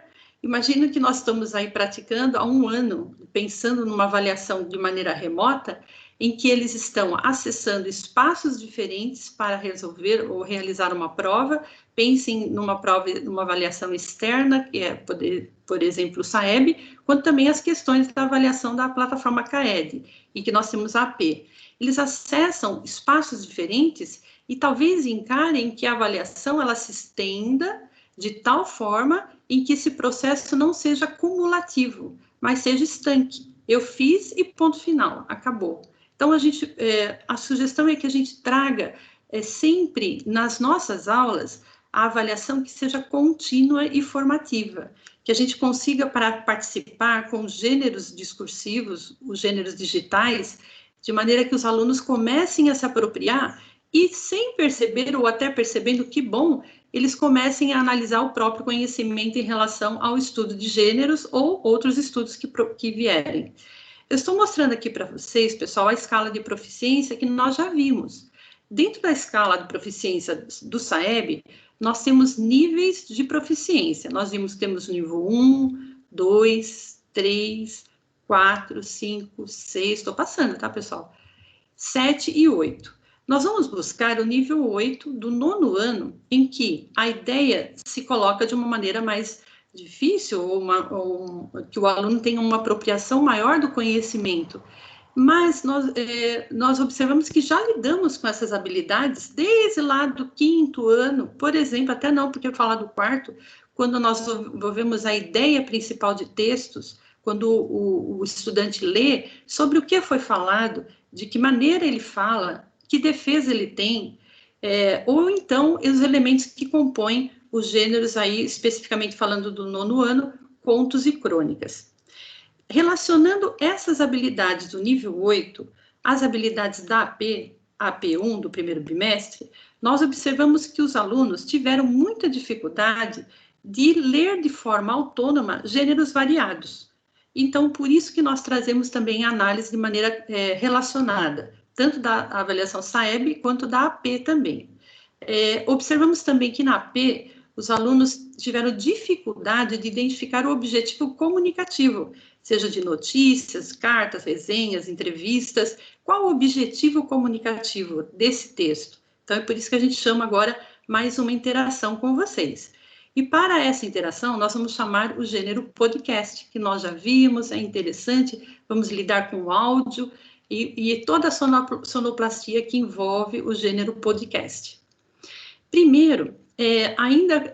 Imagino que nós estamos aí praticando há 1 ano, pensando numa avaliação de maneira remota, em que eles estão acessando espaços diferentes para resolver ou realizar uma prova. Pensem numa prova, numa avaliação externa, que é, por exemplo, o SAEB, quanto também as questões da avaliação da plataforma CAED, e que nós temos a AP. Eles acessam espaços diferentes e talvez encarem que a avaliação ela se estenda de tal forma em que esse processo não seja cumulativo, mas seja estanque. Eu fiz e ponto final, acabou. Então, a sugestão é que a gente traga sempre nas nossas aulas a avaliação que seja contínua e formativa, que a gente consiga participar com os gêneros discursivos, os gêneros digitais, de maneira que os alunos comecem a se apropriar e, sem perceber ou até percebendo que bom, eles comecem a analisar o próprio conhecimento em relação ao estudo de gêneros ou outros estudos que vierem. Eu estou mostrando aqui para vocês, pessoal, a escala de proficiência que nós já vimos. Dentro da escala de proficiência do SAEB, nós temos níveis de proficiência. Nós vimos que temos nível 1, 2, 3, 4, 5, 6, estou passando, tá, pessoal? 7 e 8. Nós vamos buscar o nível 8 do 9º ano, em que a ideia se coloca de uma maneira mais difícil, ou que o aluno tenha uma apropriação maior do conhecimento. Mas nós observamos que já lidamos com essas habilidades desde lá do 5º ano, por exemplo, até não, porque eu falar do 4º, quando nós desenvolvemos a ideia principal de textos, quando o estudante lê sobre o que foi falado, de que maneira ele fala, que defesa ele tem, ou então os elementos que compõem os gêneros aí, especificamente falando do 9º ano, contos e crônicas. Relacionando essas habilidades do nível 8 às habilidades da AP1 do primeiro bimestre, nós observamos que os alunos tiveram muita dificuldade de ler de forma autônoma gêneros variados. Então, por isso que nós trazemos também a análise de maneira relacionada, tanto da avaliação SAEB quanto da AP também. Observamos também que na AP, os alunos tiveram dificuldade de identificar o objetivo comunicativo, seja de notícias, cartas, resenhas, entrevistas, qual o objetivo comunicativo desse texto. Então, é por isso que a gente chama agora mais uma interação com vocês. E para essa interação, nós vamos chamar o gênero podcast, que nós já vimos, é interessante, vamos lidar com o áudio e toda a sonoplastia que envolve o gênero podcast. Primeiro, ainda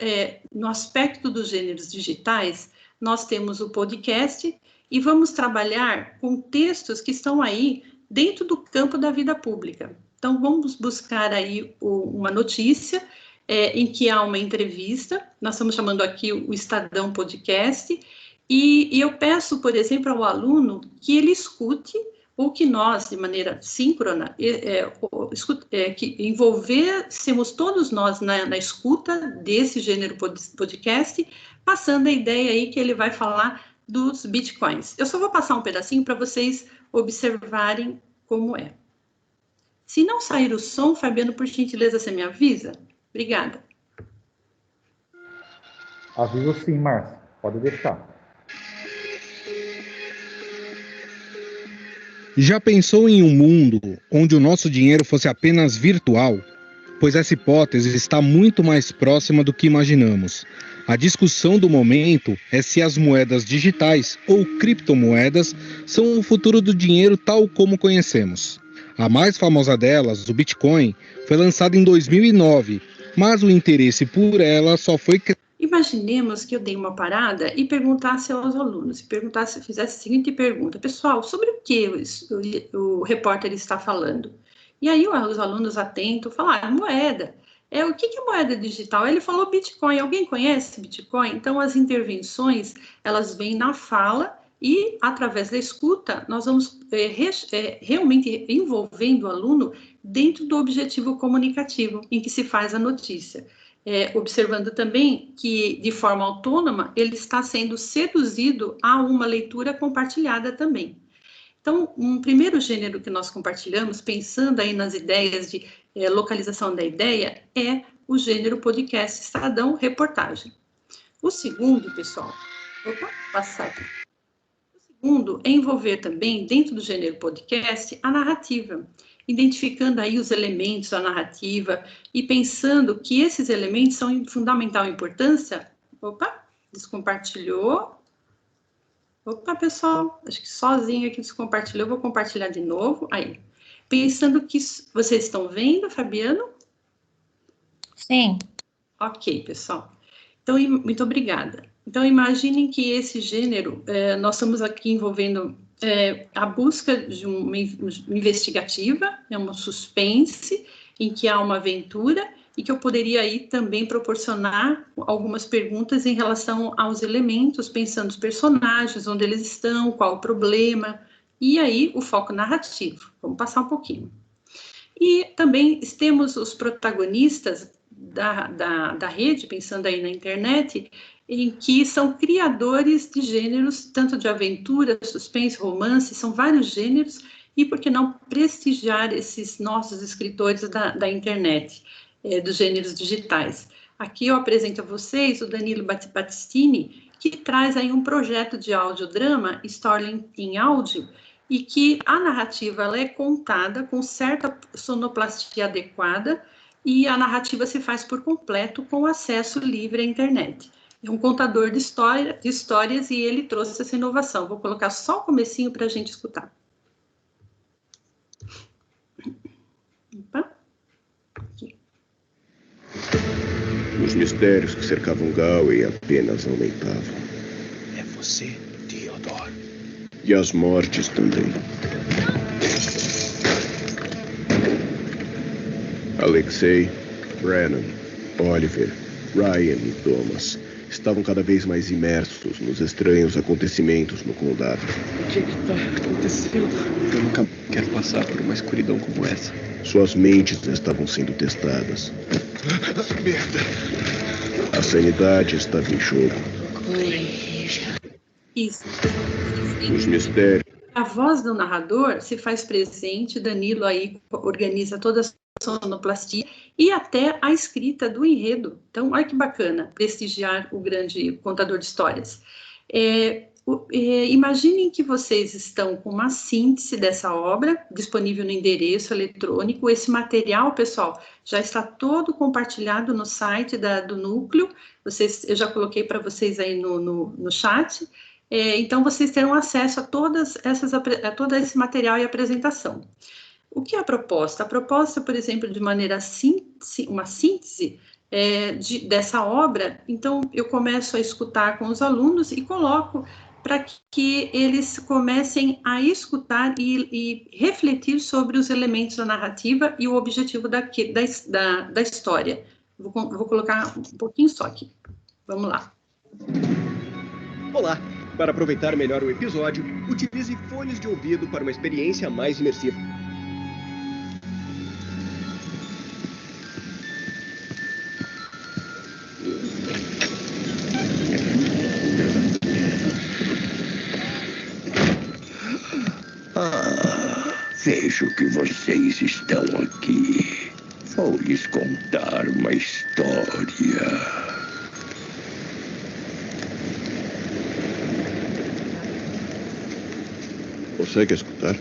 no aspecto dos gêneros digitais, nós temos o podcast e vamos trabalhar com textos que estão aí dentro do campo da vida pública. Então, vamos buscar aí uma notícia em que há uma entrevista, nós estamos chamando aqui o Estadão Podcast, e eu peço, por exemplo, ao aluno que ele escute, ou que nós, de maneira síncrona, que envolvêssemos todos nós na escuta desse gênero podcast, passando a ideia aí que ele vai falar dos bitcoins. Eu só vou passar um pedacinho para vocês observarem como é. Se não sair o som, Fabiano, por gentileza, você me avisa? Obrigada. Aviso sim, Márcia. Pode deixar. Já pensou em um mundo onde o nosso dinheiro fosse apenas virtual? Pois essa hipótese está muito mais próxima do que imaginamos. A discussão do momento é se as moedas digitais ou criptomoedas são o futuro do dinheiro tal como conhecemos. A mais famosa delas, o Bitcoin, foi lançada em 2009, mas o interesse por ela só foi... Imaginemos que eu dei uma parada e perguntasse aos alunos, fizesse a seguinte pergunta: pessoal, sobre o que o repórter está falando? E aí os alunos atentos falaram, moeda. O que é moeda digital? Ele falou Bitcoin. Alguém conhece Bitcoin? Então, as intervenções, elas vêm na fala e, através da escuta, nós vamos realmente envolvendo o aluno dentro do objetivo comunicativo em que se faz a notícia. Observando também que, de forma autônoma, ele está sendo seduzido a uma leitura compartilhada também. Então, um primeiro gênero que nós compartilhamos, pensando aí nas ideias de localização da ideia, é o gênero podcast Estadão Reportagem. O segundo, pessoal, O segundo é envolver também, dentro do gênero podcast, a narrativa, identificando aí os elementos da narrativa e pensando que esses elementos são de fundamental importância. Descompartilhou. Pessoal, acho que sozinho aqui descompartilhou, vou compartilhar de novo. Aí, pensando que vocês estão vendo, Fabiano? Sim. Ok, pessoal. Então, muito obrigada. Então, imaginem que esse gênero, nós estamos aqui envolvendo a busca de uma investigativa, uma suspense, em que há uma aventura, e que eu poderia aí também proporcionar algumas perguntas em relação aos elementos, pensando os personagens, onde eles estão, qual o problema, e aí o foco narrativo. Vamos passar um pouquinho. E também temos os protagonistas da rede, pensando aí na internet, em que são criadores de gêneros, tanto de aventura, suspense, romance, são vários gêneros, e por que não prestigiar esses nossos escritores da internet, dos gêneros digitais. Aqui eu apresento a vocês o Danilo Battistini, que traz aí um projeto de audiodrama, Storytelling em áudio, e que a narrativa ela é contada com certa sonoplastia adequada, e a narrativa se faz por completo com acesso livre à internet. É um contador de histórias e ele trouxe essa inovação. Vou colocar só o comecinho para a gente escutar. Opa. Aqui. Os mistérios que cercavam Galway apenas aumentavam. É você, Theodore. E as mortes também. Alexei, Brennan, Oliver, Ryan e Thomas estavam cada vez mais imersos nos estranhos acontecimentos no condado. O que está acontecendo? Eu nunca quero passar por uma escuridão como essa. Suas mentes estavam sendo testadas. Merda! A sanidade estava em jogo. Isso. Os mistérios. A voz do narrador se faz presente, Danilo aí organiza toda a sonoplastia e até a escrita do enredo. Então, olha que bacana prestigiar o grande contador de histórias. Imaginem que vocês estão com uma síntese dessa obra, disponível no endereço eletrônico. Esse material, pessoal, já está todo compartilhado no site do Núcleo. Eu já coloquei para vocês aí no chat. Então, vocês terão acesso a todo esse material e apresentação. O que é a proposta? A proposta, por exemplo, de maneira uma síntese dessa obra, então eu começo a escutar com os alunos e coloco para que eles comecem a escutar e refletir sobre os elementos da narrativa e o objetivo da história. Vou colocar um pouquinho só aqui. Vamos lá. Olá! Para aproveitar melhor o episódio, utilize fones de ouvido para uma experiência mais imersiva. Vejo que vocês estão aqui. Vou lhes contar uma história. Consegue escutar?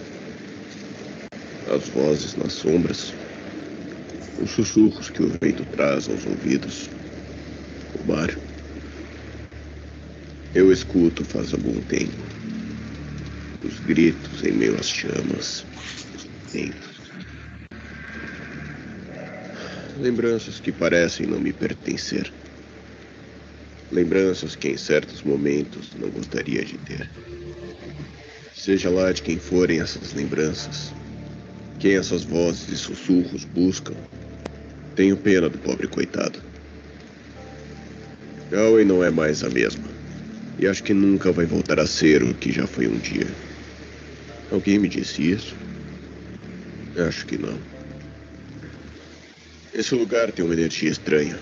As vozes nas sombras, os sussurros que o vento traz aos ouvidos, o mar. Eu escuto faz algum tempo. Os gritos em meio às chamas, os ventos. Lembranças que parecem não me pertencer. Lembranças que em certos momentos não gostaria de ter. Seja lá de quem forem essas lembranças, quem essas vozes e sussurros buscam, tenho pena do pobre coitado. Galway não é mais a mesma, e acho que nunca vai voltar a ser o que já foi um dia. Alguém me disse isso? Acho que não. Esse lugar tem uma energia estranha.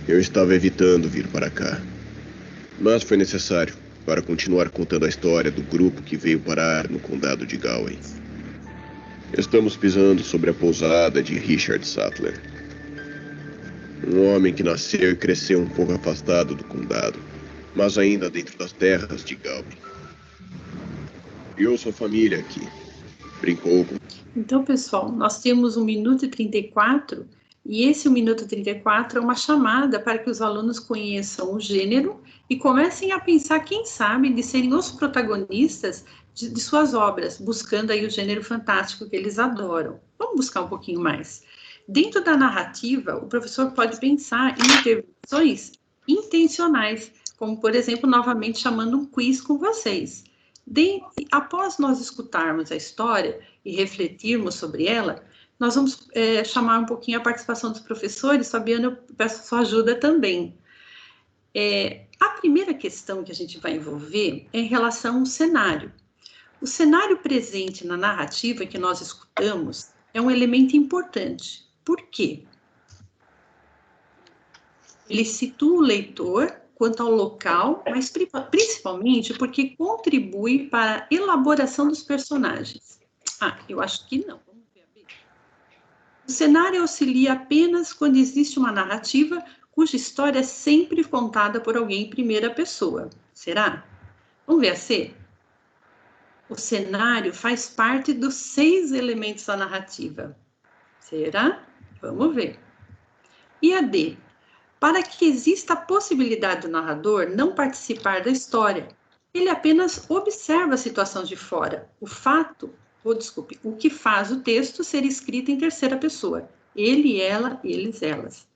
Eu estava evitando vir para cá, mas foi necessário para continuar contando a história do grupo que veio parar no condado de Galway. Estamos pisando sobre a pousada de Richard Sattler. Um homem que nasceu e cresceu um pouco afastado do condado, mas ainda dentro das terras de Galway. Eu sou família aqui. Brincou com... Então, pessoal, nós temos 1 minuto e 34, e esse 1 minuto e 34 é uma chamada para que os alunos conheçam o gênero e comecem a pensar, quem sabe, de serem os protagonistas de suas obras, buscando aí o gênero fantástico que eles adoram. Vamos buscar um pouquinho mais. Dentro da narrativa, o professor pode pensar em intervenções intencionais, como, por exemplo, novamente chamando um quiz com vocês. Após nós escutarmos a história e refletirmos sobre ela, nós vamos chamar um pouquinho a participação dos professores. Fabiana, eu peço sua ajuda também. A primeira questão que a gente vai envolver é em relação ao cenário. O cenário presente na narrativa que nós escutamos é um elemento importante. Por quê? Ele situa o leitor quanto ao local, mas principalmente porque contribui para a elaboração dos personagens. Eu acho que não. Vamos ver a B. O cenário auxilia apenas quando existe uma narrativa cuja história é sempre contada por alguém em primeira pessoa. Será? Vamos ver a C? O cenário faz parte dos 6 elementos da narrativa. Será? Vamos ver. E a D? Para que exista a possibilidade do narrador não participar da história, ele apenas observa a situação de fora. O que faz o texto ser escrito em terceira pessoa. Ele, ela, eles, elas.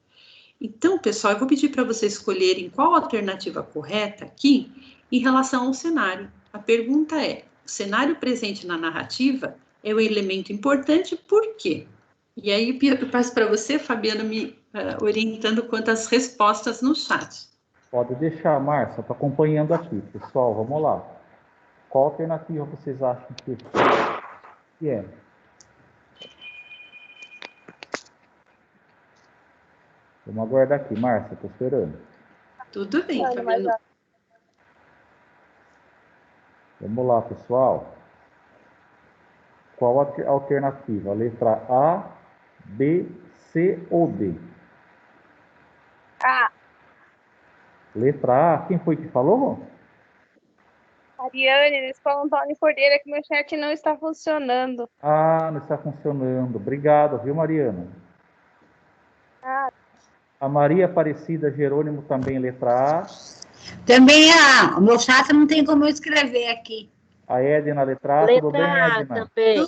Então, pessoal, eu vou pedir para vocês escolherem qual a alternativa correta aqui em relação ao cenário. A pergunta é, o cenário presente na narrativa é um elemento importante, por quê? E aí eu passo para você, Fabiana, me orientando quanto às respostas no chat. Pode deixar, Márcia, estou acompanhando aqui. Pessoal, vamos lá. Qual alternativa vocês acham que é? Vamos aguardar aqui, Márcia, estou esperando. Tudo bem, Fabiana. Vamos lá, pessoal. Qual a alternativa? Letra A, B, C ou D? A. Letra A, quem foi que falou? Ariane, eles falam Antônio Cordeira que meu chat não está funcionando. Não está funcionando. Obrigado, viu, Mariana? A Maria Aparecida Jerônimo também, letra A. Também A. O meu chat não tem como eu escrever aqui. A Edna, letra A. Tudo bem, Edna? Também.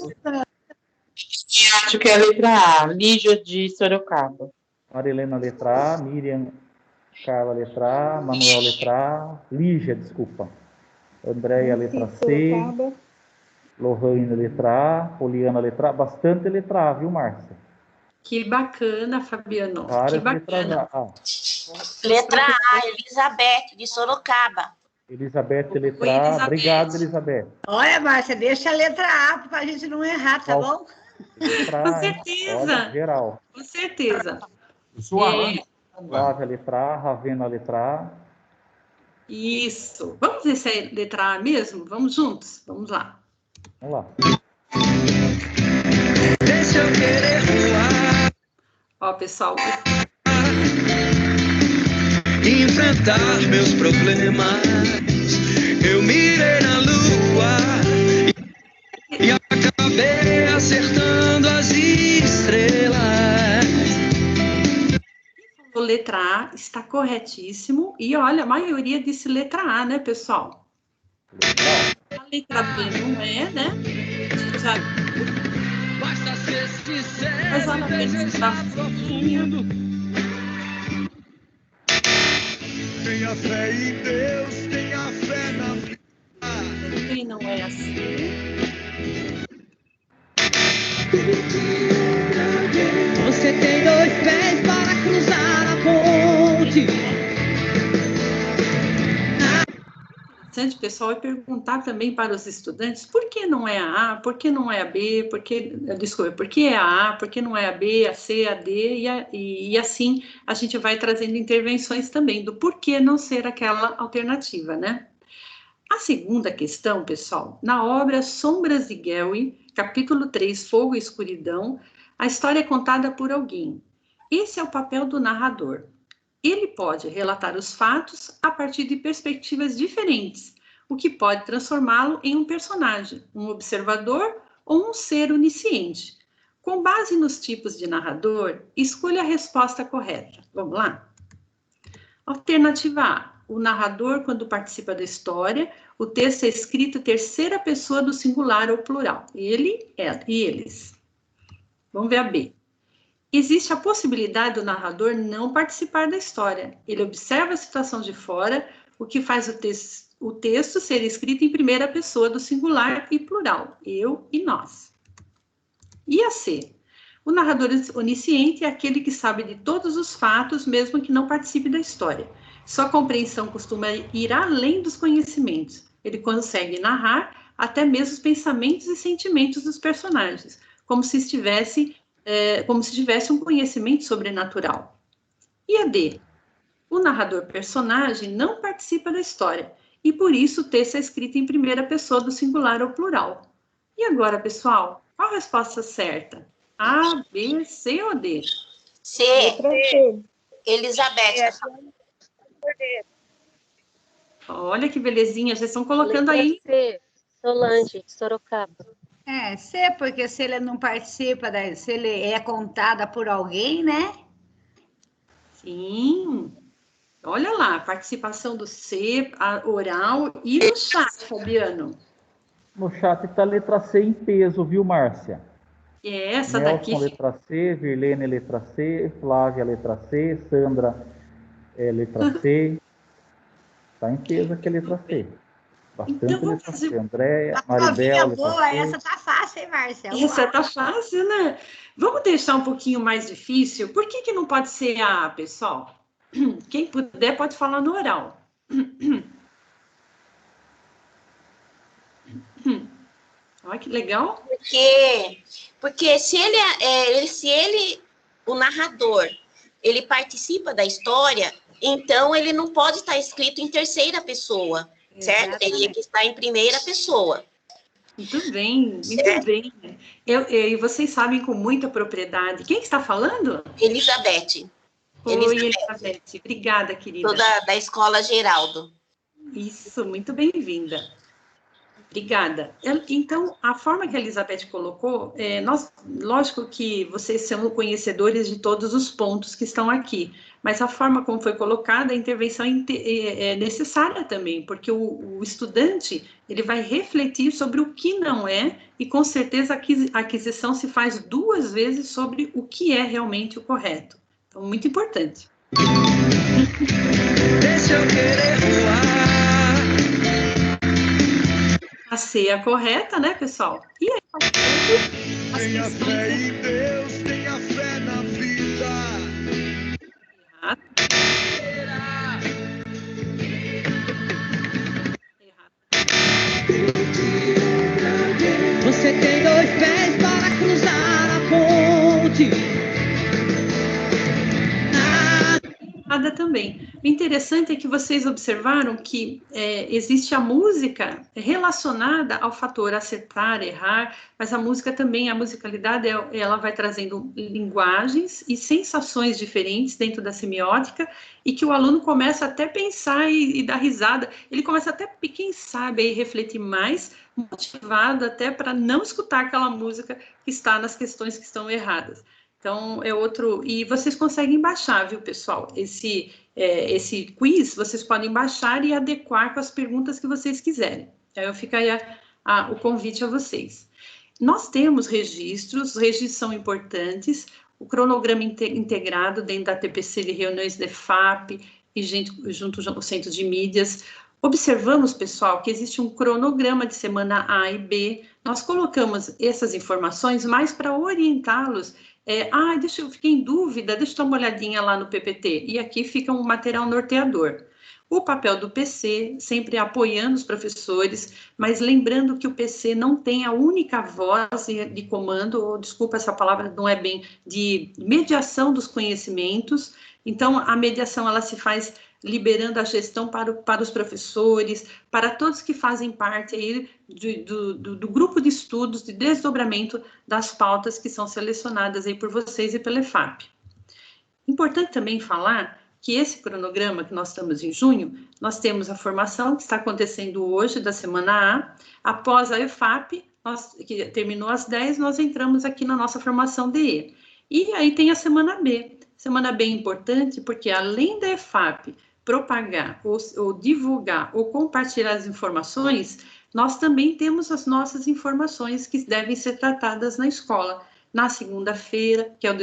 Acho que é a letra A. Lígia de Sorocaba. Marilena, letra A. Miriam, Carla, letra A. Manuel, letra A. Lígia, desculpa. Andréia, letra C. Lohane, letra A. Poliana, letra A. Bastante letra A, viu, Márcia? Que bacana, Fabiano. Várias que bacana. Letra A, Elizabeth, de Sorocaba. Elizabeth, letra A. Elizabeth. Obrigado, Elizabeth. Olha, Márcia, deixa a letra A para a gente não errar, tá bom? Letra A, Com certeza. Olha, geral. Com certeza. Flávia, letra A. Ravena, letra A. Isso. Vamos ver se é letra A mesmo? Vamos juntos? Vamos lá. Vamos lá. Deixa eu querer voar. Ó, pessoal. Enfrentar meus problemas. Eu mirei na lua e acabei acertando as estrelas. Letra A está corretíssimo. E olha, a maioria disse letra A, né, pessoal? A letra B não é, né? A gente já... Mas olha, a gente está profundo. Tenha fé em Deus, tenha fé na vida. Também não é assim. Você tem 2 pés para cruzar a ponte. Interessante, pessoal, é perguntar também para os estudantes por que não é a A, por que não é a B, por que é a A, por que não é a B, a C, a D, e assim a gente vai trazendo intervenções também do porquê não ser aquela alternativa, né? A segunda questão, pessoal, na obra Sombras de Gelwy, capítulo 3, Fogo e Escuridão, a história é contada por alguém. Esse é o papel do narrador. Ele pode relatar os fatos a partir de perspectivas diferentes, o que pode transformá-lo em um personagem, um observador ou um ser onisciente. Com base nos tipos de narrador, escolha a resposta correta. Vamos lá? Alternativa A. O narrador, quando participa da história, o texto é escrito terceira pessoa do singular ou plural. Ele, ela e eles. Vamos ver a B. Existe a possibilidade do narrador não participar da história. Ele observa a situação de fora, o que faz o texto ser escrito em primeira pessoa do singular e plural. Eu e nós. E a C. O narrador onisciente é aquele que sabe de todos os fatos, mesmo que não participe da história. Sua compreensão costuma ir além dos conhecimentos. Ele consegue narrar até mesmo os pensamentos e sentimentos dos personagens, como se tivesse um conhecimento sobrenatural. E a D? O narrador personagem não participa da história, e por isso o texto é escrito em primeira pessoa do singular ou plural. E agora, pessoal, qual a resposta certa? A, B, C ou D? C. Elizabeth. Olha que belezinha, vocês estão colocando aí. C. Solange, Sorocaba. C, porque se ele não participa, se ele é contada por alguém, né? Sim. Olha lá, a participação do C, a oral e no chat, Fabiano. No chat está a letra C em peso, viu, Márcia? É essa Nelson, daqui. letra C, Virlene, letra C, Flávia, letra C, Sandra, letra C. Está em peso aqui a letra C. Bastante então, letra C. Andréia, Maribel, boa, letra C. essa tá fácil, hein, Márcia? Essa tá fácil, né? Vamos deixar um pouquinho mais difícil. Por que não pode ser A, pessoal? Quem puder pode falar no oral. Olha que legal. Porque se o narrador, ele participa da história, então ele não pode estar escrito em terceira pessoa, certo? Teria que estar em primeira pessoa. Muito bem, muito bem. E vocês sabem com muita propriedade. Quem está falando? Elizabeth. Oi, Elizabeth. Obrigada, querida. Sou da Escola Geraldo. Isso, muito bem-vinda. Obrigada. Então, a forma que a Elizabeth colocou, lógico que vocês são conhecedores de todos os pontos que estão aqui, mas a forma como foi colocada, a intervenção é necessária também, porque o estudante, ele vai refletir sobre o que não é, e com certeza a aquisição se faz 2 vezes sobre o que é realmente o correto. Então, muito importante. Deixa eu querer voar. A C é a correta, né, pessoal? E aí, tenha fé em Deus, tenha fé na vida. Você tem 2 pés para cruzar a ponte. Nada também. O interessante é que vocês observaram que existe a música relacionada ao fator acertar, errar, mas a música também, a musicalidade, ela vai trazendo linguagens e sensações diferentes dentro da semiótica, e que o aluno começa até a pensar e dar risada, ele começa até, quem sabe, aí refletir mais, motivado até para não escutar aquela música que está nas questões que estão erradas. Então, é outro... E vocês conseguem baixar, viu, pessoal? Esse quiz, vocês podem baixar e adequar com as perguntas que vocês quiserem. Então, fica aí o convite a vocês. Nós temos registros, os registros são importantes, o cronograma integrado dentro da TPC de reuniões de FAP e junto ao Centro de Mídias. Observamos, pessoal, que existe um cronograma de semana A e B. Nós colocamos essas informações mais para orientá-los. Eu fiquei em dúvida, deixa eu dar uma olhadinha lá no PPT. E aqui fica um material norteador. O papel do PC, sempre apoiando os professores, mas lembrando que o PC não tem a única voz de comando, ou desculpa, essa palavra não é bem, de mediação dos conhecimentos. Então, a mediação ela se faz liberando a gestão para os professores, para todos que fazem parte aí do grupo de estudos de desdobramento das pautas que são selecionadas aí por vocês e pela EFAP. Importante também falar que esse cronograma que nós estamos em junho, nós temos a formação que está acontecendo hoje da semana A, após a EFAP, que terminou às 10, nós entramos aqui na nossa formação DE. E aí tem a semana B. Semana B é importante porque além da EFAP propagar ou divulgar ou compartilhar as informações, nós também temos as nossas informações que devem ser tratadas na escola. Na segunda-feira, que é o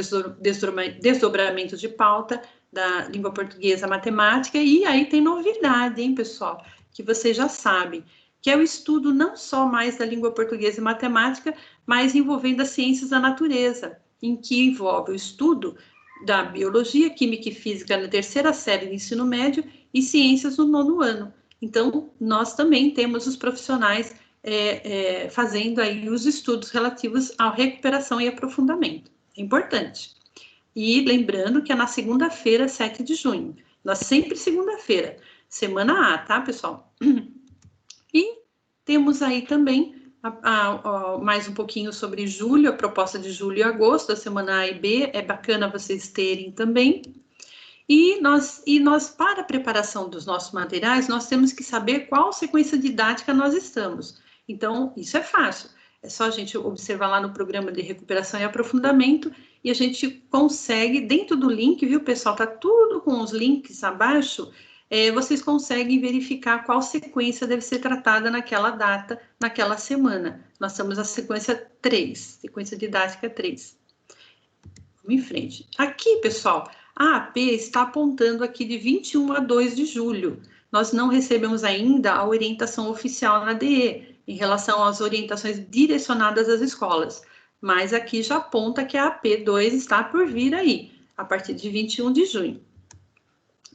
desdobramento de pauta da língua portuguesa, matemática, e aí tem novidade, hein, pessoal, que vocês já sabem, que é o estudo não só mais da língua portuguesa e matemática, mas envolvendo as ciências da natureza, em que envolve o estudo da biologia, química e física na 3ª série do ensino médio e ciências no 9º ano. Então, nós também temos os profissionais fazendo aí os estudos relativos à recuperação e aprofundamento. É importante. E lembrando que é na segunda-feira, 7 de junho. Nós sempre segunda-feira, semana A, tá, pessoal? E temos aí também mais um pouquinho sobre julho, a proposta de julho e agosto, da semana A e B, é bacana vocês terem também. E nós, para a preparação dos nossos materiais, nós temos que saber qual sequência didática nós estamos. Então, isso é fácil. É só a gente observar lá no programa de recuperação e aprofundamento e a gente consegue, dentro do link, viu, pessoal? Tá tudo com os links abaixo. Vocês conseguem verificar qual sequência deve ser tratada naquela data, naquela semana. Nós estamos na sequência 3, sequência didática 3. Vamos em frente. Aqui, pessoal, a AP está apontando aqui de 21 a 2 de julho. Nós não recebemos ainda a orientação oficial na DE, em relação às orientações direcionadas às escolas. Mas aqui já aponta que a AP2 está por vir aí, a partir de 21 de junho.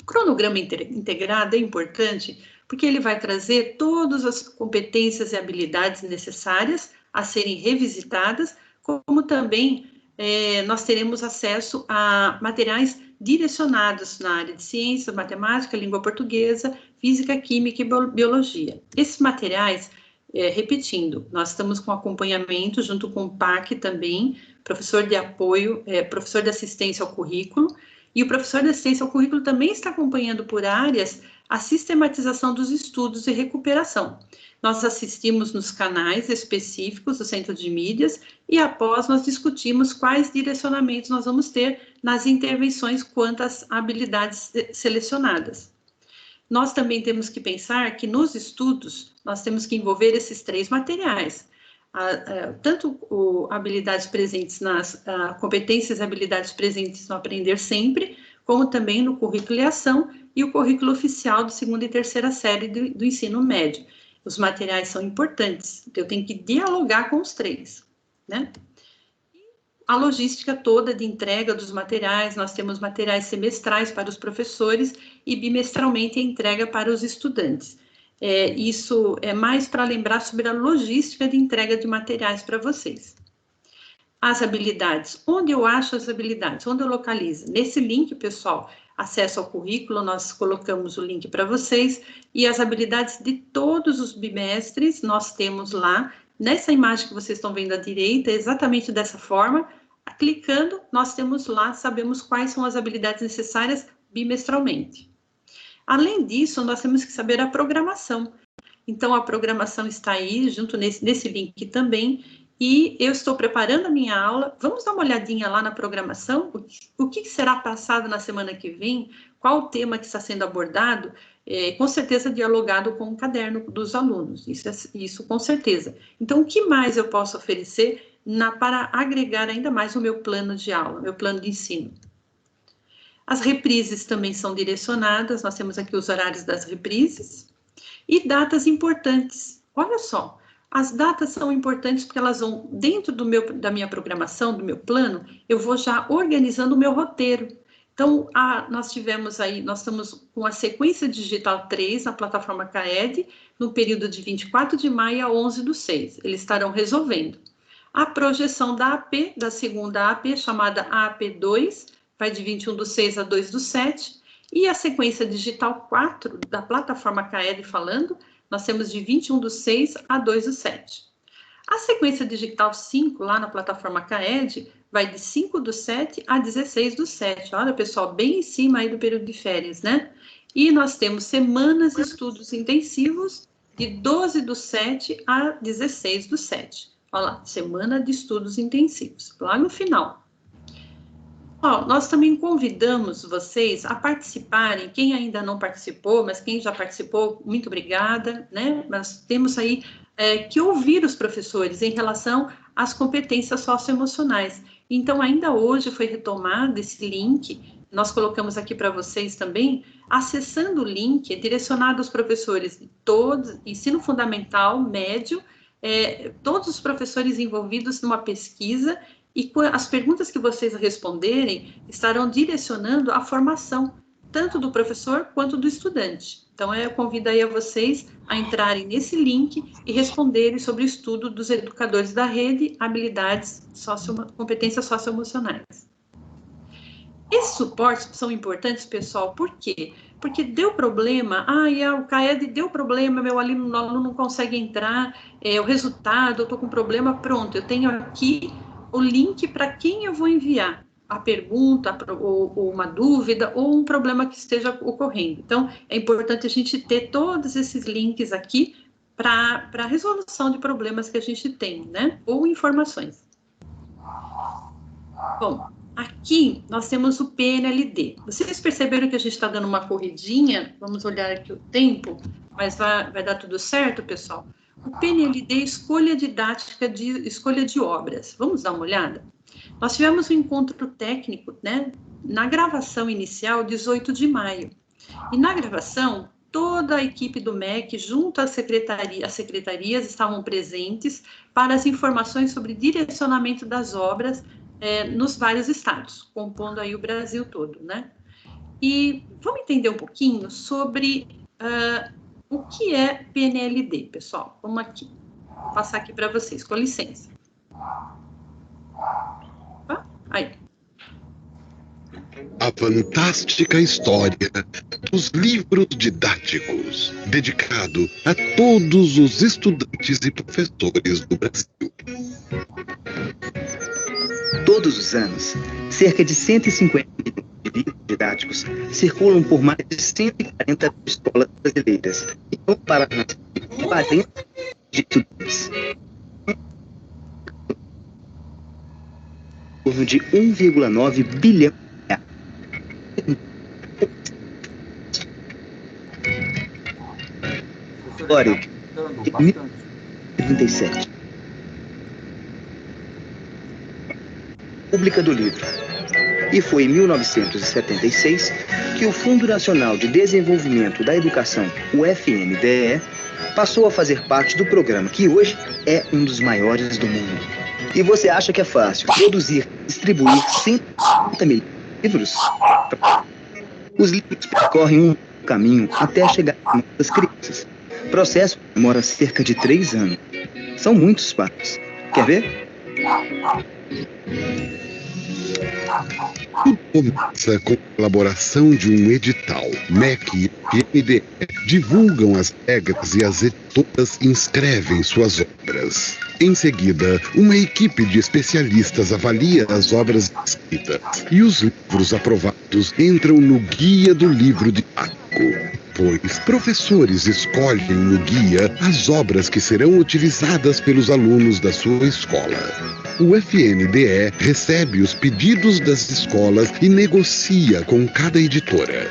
O cronograma integrado é importante porque ele vai trazer todas as competências e habilidades necessárias a serem revisitadas, como também nós teremos acesso a materiais direcionados na área de ciência, matemática, língua portuguesa, física, química e biologia. Esses materiais, repetindo, nós estamos com acompanhamento junto com o PAC também, professor de apoio, professor de assistência ao currículo, e o professor de assistência ao currículo também está acompanhando por áreas a sistematização dos estudos e recuperação. Nós assistimos nos canais específicos do Centro de Mídias e após nós discutimos quais direcionamentos nós vamos ter nas intervenções quanto às habilidades selecionadas. Nós também temos que pensar que nos estudos nós temos que envolver esses 3 materiais, tanto habilidades presentes nas competências e habilidades presentes no Aprender Sempre, como também no currículo e ação e o currículo oficial do 2ª e 3ª série do ensino médio. Os materiais são importantes, então eu tenho que dialogar com os 3, né? A logística toda de entrega dos materiais, nós temos materiais semestrais para os professores e bimestralmente a entrega para os estudantes. Isso é mais para lembrar sobre a logística de entrega de materiais para vocês. As habilidades, onde eu acho as habilidades, onde eu localizo? Nesse link, pessoal, acesso ao currículo, nós colocamos o link para vocês, e as habilidades de todos os bimestres, nós temos lá, nessa imagem que vocês estão vendo à direita, exatamente dessa forma, clicando, nós temos lá, sabemos quais são as habilidades necessárias bimestralmente. Além disso, nós temos que saber a programação. Então, a programação está aí, junto nesse link também, e eu estou preparando a minha aula. Vamos dar uma olhadinha lá na programação, o que será passado na semana que vem, qual o tema que está sendo abordado, com certeza dialogado com o caderno dos alunos, isso com certeza. Então, o que mais eu posso oferecer para agregar ainda mais o meu plano de aula, meu plano de ensino? As reprises também são direcionadas, nós temos aqui os horários das reprises, e datas importantes. Olha só, as datas são importantes porque elas vão, dentro da minha programação, do meu plano, eu vou já organizando o meu roteiro. Então, nós estamos com a sequência digital 3 na plataforma CAED, no período de 24 de maio a 11/6. Eles estarão resolvendo. A projeção da AP, da segunda AP, chamada AP2, vai de 21/6 a 2/7, e a sequência digital 4 da plataforma CAED falando, nós temos de 21/6 a 2/7. A sequência digital 5, lá na plataforma CAED, vai de 5/7 a 16/7. Olha, pessoal, bem em cima aí do período de férias, né? E nós temos semanas de estudos intensivos de 12/7 a 16/7. Olha lá, semana de estudos intensivos, lá no final. Nós também convidamos vocês a participarem, quem ainda não participou, mas quem já participou, muito obrigada, né? Nós temos aí que ouvir os professores em relação às competências socioemocionais. Então, ainda hoje foi retomado esse link, nós colocamos aqui para vocês também, acessando o link, direcionado aos professores de todos, ensino fundamental, médio, todos os professores envolvidos numa pesquisa, e as perguntas que vocês responderem estarão direcionando a formação, tanto do professor quanto do estudante. Então, eu convido aí a vocês a entrarem nesse link e responderem sobre o estudo dos educadores da rede, habilidades, competências socioemocionais. Esses suportes são importantes, pessoal, por quê? Porque deu problema, o CAED deu problema, meu aluno não consegue entrar, o resultado, eu estou com problema, pronto, eu tenho aqui o link para quem eu vou enviar a pergunta, ou uma dúvida, ou um problema que esteja ocorrendo. Então, é importante a gente ter todos esses links aqui para a resolução de problemas que a gente tem, né? Ou informações. Bom, aqui nós temos o PNLD. Vocês perceberam que a gente está dando uma corridinha? Vamos olhar aqui o tempo, mas vai dar tudo certo, pessoal? O PNLD é escolha didática escolha de obras. Vamos dar uma olhada? Nós tivemos um encontro técnico, né? Na gravação inicial, 18 de maio. E na gravação, toda a equipe do MEC, junto às secretarias, estavam presentes para as informações sobre direcionamento das obras nos vários estados, compondo aí o Brasil todo, né? E vamos entender um pouquinho sobre o que é PNLD, pessoal. Vamos aqui, vou passar aqui para vocês, com licença. Aí. A fantástica história dos livros didáticos, dedicado a todos os estudantes e professores do Brasil. Todos os anos, cerca de 150 milhões de livros didáticos circulam por mais de 140 escolas brasileiras e vão para 40 de estudantes. Em torno de 1,9 bilhão de reais. História de 1937. Pública do livro. E foi em 1976 que o Fundo Nacional de Desenvolvimento da Educação, o FNDE, passou a fazer parte do programa que hoje é um dos maiores do mundo. E você acha que é fácil produzir e distribuir 150 milhões de livros? Os livros percorrem um caminho até chegar às mãos das crianças. O processo demora cerca de 3 anos. São muitos passos. Quer ver? Tudo começa com a elaboração de um edital. MEC e FNDE divulgam as regras e as editoras inscrevem suas obras. Em seguida, uma equipe de especialistas avalia as obras escritas e os livros aprovados entram no Guia do Livro Didático, pois professores escolhem no guia as obras que serão utilizadas pelos alunos da sua escola. O FNDE recebe os pedidos das escolas e negocia com cada editora.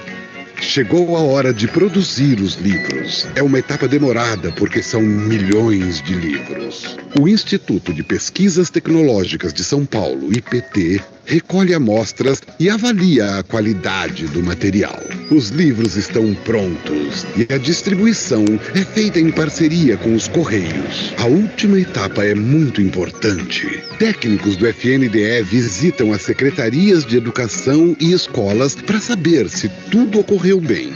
Chegou a hora de produzir os livros. É uma etapa demorada porque são milhões de livros. O Instituto de Pesquisas Tecnológicas de São Paulo, IPT, recolhe amostras e avalia a qualidade do material. Os livros estão prontos e a distribuição é feita em parceria com os Correios. A última etapa é muito importante. Técnicos do FNDE visitam as secretarias de educação e escolas para saber se tudo ocorreu bem.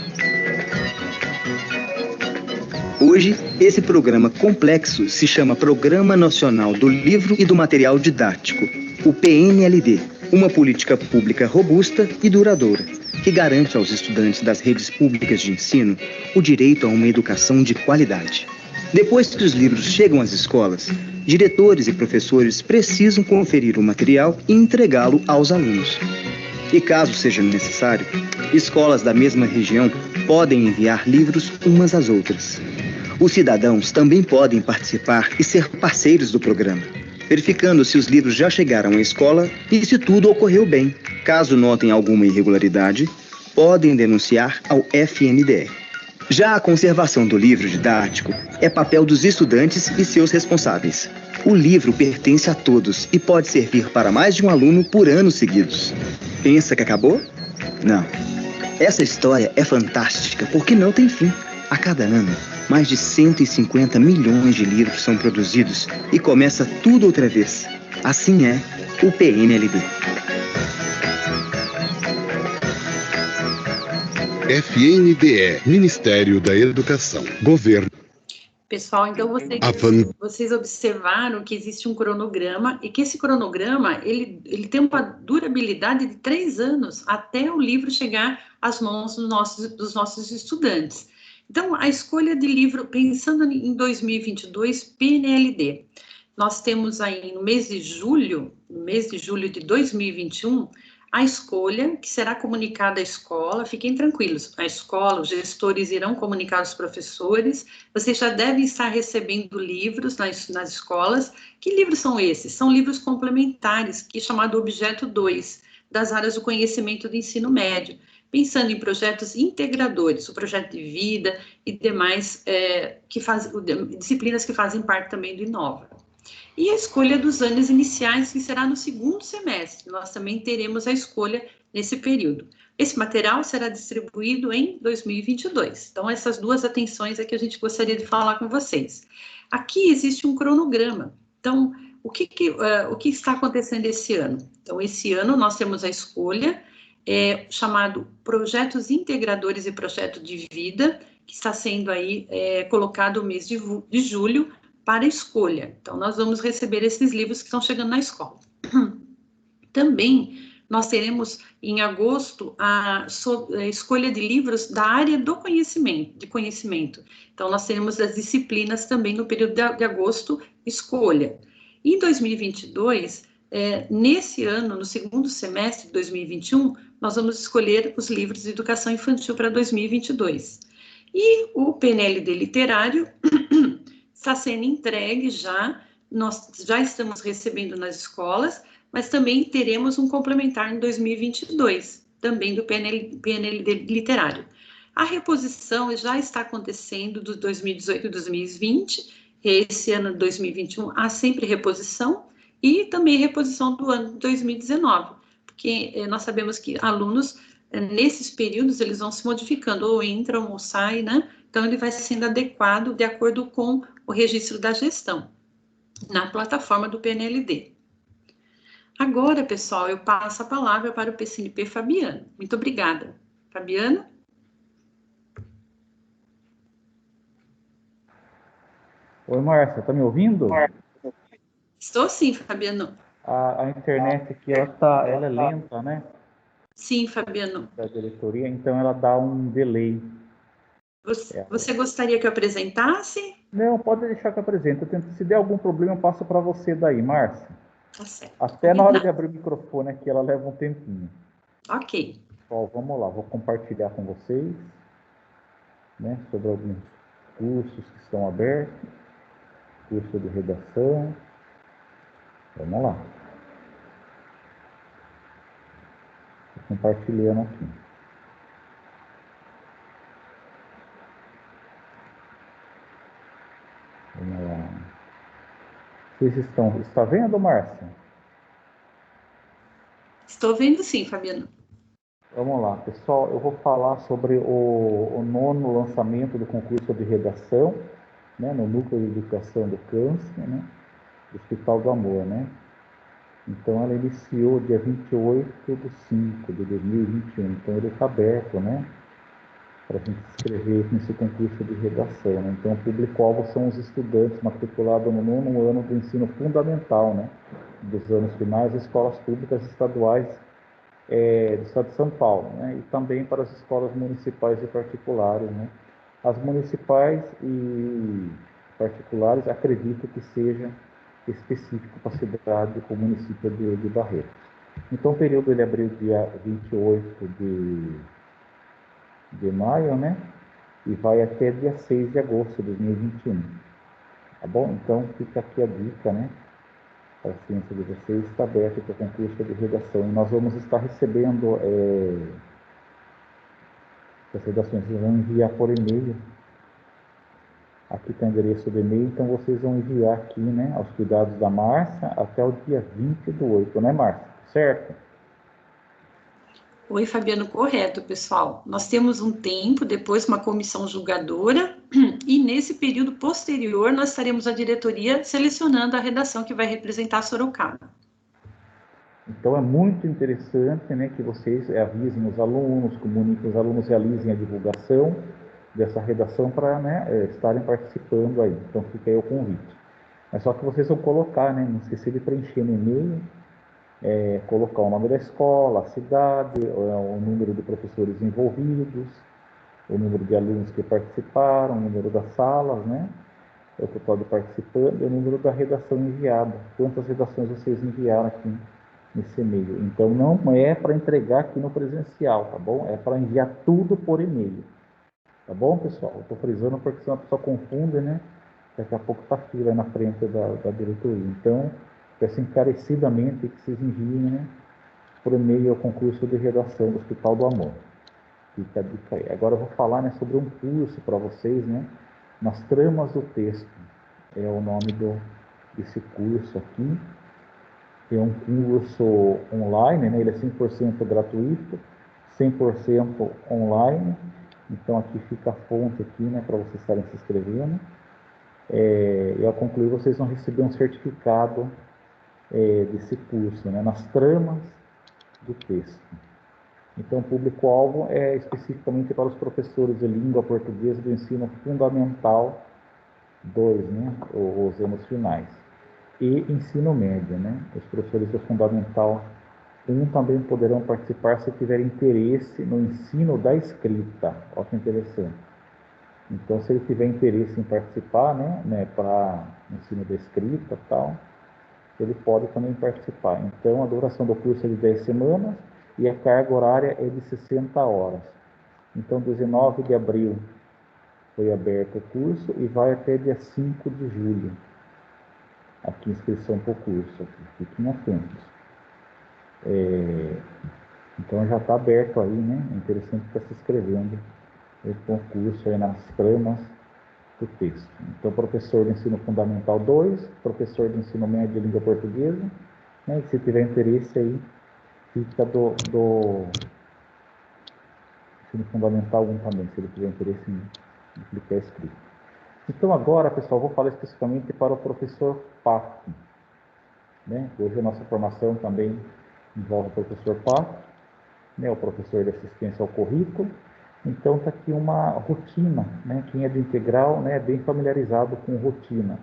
Hoje, esse programa complexo se chama Programa Nacional do Livro e do Material Didático, o PNLD, uma política pública robusta e duradoura, que garante aos estudantes das redes públicas de ensino o direito a uma educação de qualidade. Depois que os livros chegam às escolas, diretores e professores precisam conferir o material e entregá-lo aos alunos. E caso seja necessário, escolas da mesma região podem enviar livros umas às outras. Os cidadãos também podem participar e ser parceiros do programa, verificando se os livros já chegaram à escola e se tudo ocorreu bem. Caso notem alguma irregularidade, podem denunciar ao FNDE. Já a conservação do livro didático é papel dos estudantes e seus responsáveis. O livro pertence a todos e pode servir para mais de um aluno por anos seguidos. Pensa que acabou? Não. Essa história é fantástica porque não tem fim. A cada ano, mais de 150 milhões de livros são produzidos e começa tudo outra vez. Assim é o PNLD. FNDE, Ministério da Educação, Governo. Pessoal, então vocês observaram que existe um cronograma e que esse cronograma ele tem uma durabilidade de 3 anos até o livro chegar às mãos dos nossos estudantes. Então, a escolha de livro, pensando em 2022, PNLD, nós temos aí no mês de julho de 2021, a escolha que será comunicada à escola. Fiquem tranquilos, a escola, os gestores irão comunicar aos professores, vocês já devem estar recebendo livros nas escolas. Que livros são esses? São livros complementares, que é chamado Objeto 2, das áreas do conhecimento do ensino médio, pensando em projetos integradores, o projeto de vida e demais disciplinas que fazem parte também do Inova. E a escolha dos anos iniciais, que será no 2º semestre. Nós também teremos a escolha nesse período. Esse material será distribuído em 2022. Então, essas 2 atenções é que a gente gostaria de falar com vocês. Aqui existe um cronograma. Então, o que está acontecendo esse ano? Então, esse ano nós temos a escolha chamado Projetos Integradores e Projeto de Vida, que está sendo aí colocado no mês de julho, para escolha. Então, nós vamos receber esses livros que estão chegando na escola. Também, nós teremos, em agosto, a escolha de livros da área de conhecimento. Então, nós teremos as disciplinas também no período de agosto, escolha. Em 2022, nesse ano, no 2º semestre de 2021, nós vamos escolher os livros de educação infantil para 2022. E o PNLD literário está sendo entregue já, nós já estamos recebendo nas escolas, mas também teremos um complementar em 2022, também do PNLD literário. A reposição já está acontecendo do 2018 e 2020, esse ano de 2021 há sempre reposição, e também reposição do ano de 2019, porque nós sabemos que alunos, nesses períodos, eles vão se modificando, ou entram ou saem, né? Então, ele vai sendo adequado de acordo com o registro da gestão, na plataforma do PNLD. Agora, pessoal, eu passo a palavra para o PCNP Fabiano. Muito obrigada. Fabiano? Oi, Márcia, está me ouvindo? Estou sim, Fabiano. A internet aqui, ela é lenta, né? Sim, Fabiano. Da diretoria, então ela dá um delay. Você gostaria que eu apresentasse? Não, pode deixar que eu apresente. Se der algum problema, eu passo para você daí, Márcia. Tá certo. Até na hora de abrir o microfone aqui, ela leva um tempinho. Ok. Ó, vamos lá, vou compartilhar com vocês, né, sobre alguns cursos que estão abertos. Curso de redação. Vamos lá. Estou compartilhando aqui. Vamos lá. Vocês está vendo, Márcia? Estou vendo sim, Fabiano. Vamos lá, pessoal. Eu vou falar sobre o 9º lançamento do concurso de redação, né, no Núcleo de Educação do Câncer, né, do Hospital do Amor, né? Então, ela iniciou dia 28/5/2021. Então, ele está aberto, né, para a gente se inscrever nesse concurso de redação, né? Então, o público-alvo são os estudantes matriculados no 9º ano do ensino fundamental, né, dos anos finais, escolas públicas estaduais do estado de São Paulo, né, e também para as escolas municipais e particulares, né. As municipais e particulares acredito que seja específico para a cidade com o município de Barretos. Então, o período ele abriu dia 28 de maio, né? E vai até dia 6 de agosto de 2021. Tá bom? Então, fica aqui a dica, né? Para a ciência de vocês, está aberto para o concurso de redação. E nós vamos estar recebendo as redações, vocês vão enviar por e-mail. Aqui está o endereço do e-mail, então vocês vão enviar aqui, né, aos cuidados da Márcia até o dia 20/8, né, Márcia? Certo? Oi, Fabiano, correto, pessoal. Nós temos um tempo, depois uma comissão julgadora, e nesse período posterior nós estaremos a diretoria selecionando a redação que vai representar Sorocaba. Então é muito interessante, né, que vocês avisem os alunos, comuniquem os alunos, realizem a divulgação, dessa redação para, né, estarem participando aí. Então fica aí o convite. Mas só que vocês vão colocar, né, não esquecer de preencher no e-mail, colocar o nome da escola, a cidade, o número de professores envolvidos, o número de alunos que participaram, o número das salas, né, o total de participantes e o número da redação enviada. Quantas redações vocês enviaram aqui nesse e-mail. Então não é para entregar aqui no presencial, tá bom? É para enviar tudo por e-mail. Tá bom, pessoal? Eu estou frisando porque senão a pessoa confunde, né? Daqui a pouco está fila na frente da diretoria. Então, peço encarecidamente que vocês enviem, né, por e-mail ao concurso de redação do Hospital do Amor. Fica a dica aí. Agora eu vou falar, né, sobre um curso para vocês, né? Nas tramas do texto. É o nome desse curso aqui. É um curso online, né? Ele é 100% gratuito, 100% online. Então aqui fica a fonte aqui, né, para vocês estarem se inscrevendo. E ao concluir vocês vão receber um certificado desse curso, né, nas tramas do texto. Então o público-alvo é especificamente para os professores de língua portuguesa do ensino fundamental 2, né, os anos finais, e ensino médio, né. Os professores do fundamental 1 também poderão participar se tiverem interesse no ensino da escrita. Olha que interessante. Então, se ele tiver interesse em participar, né, para ensino da escrita e tal, ele pode também participar. Então, a duração do curso é de 10 semanas e a carga horária é de 60 horas. Então, 19 de abril foi aberto o curso e vai até dia 5 de julho. Aqui, inscrição para o curso. Fiquem atentos. Então, já está aberto aí, né? É interessante estar se inscrevendo no concurso aí nas tramas do texto. Então, professor de ensino fundamental 2, professor de ensino médio de língua portuguesa, né? E se tiver interesse aí, fica do ensino fundamental 1 também, se ele tiver interesse em aplicar escrito. Então, agora, pessoal, vou falar especificamente para o professor PAC, né? Hoje a nossa formação também envolve o professor PAC, né? O professor de assistência ao currículo. Então, está aqui uma rotina, né? Quem é de integral, né, é bem familiarizado com rotina.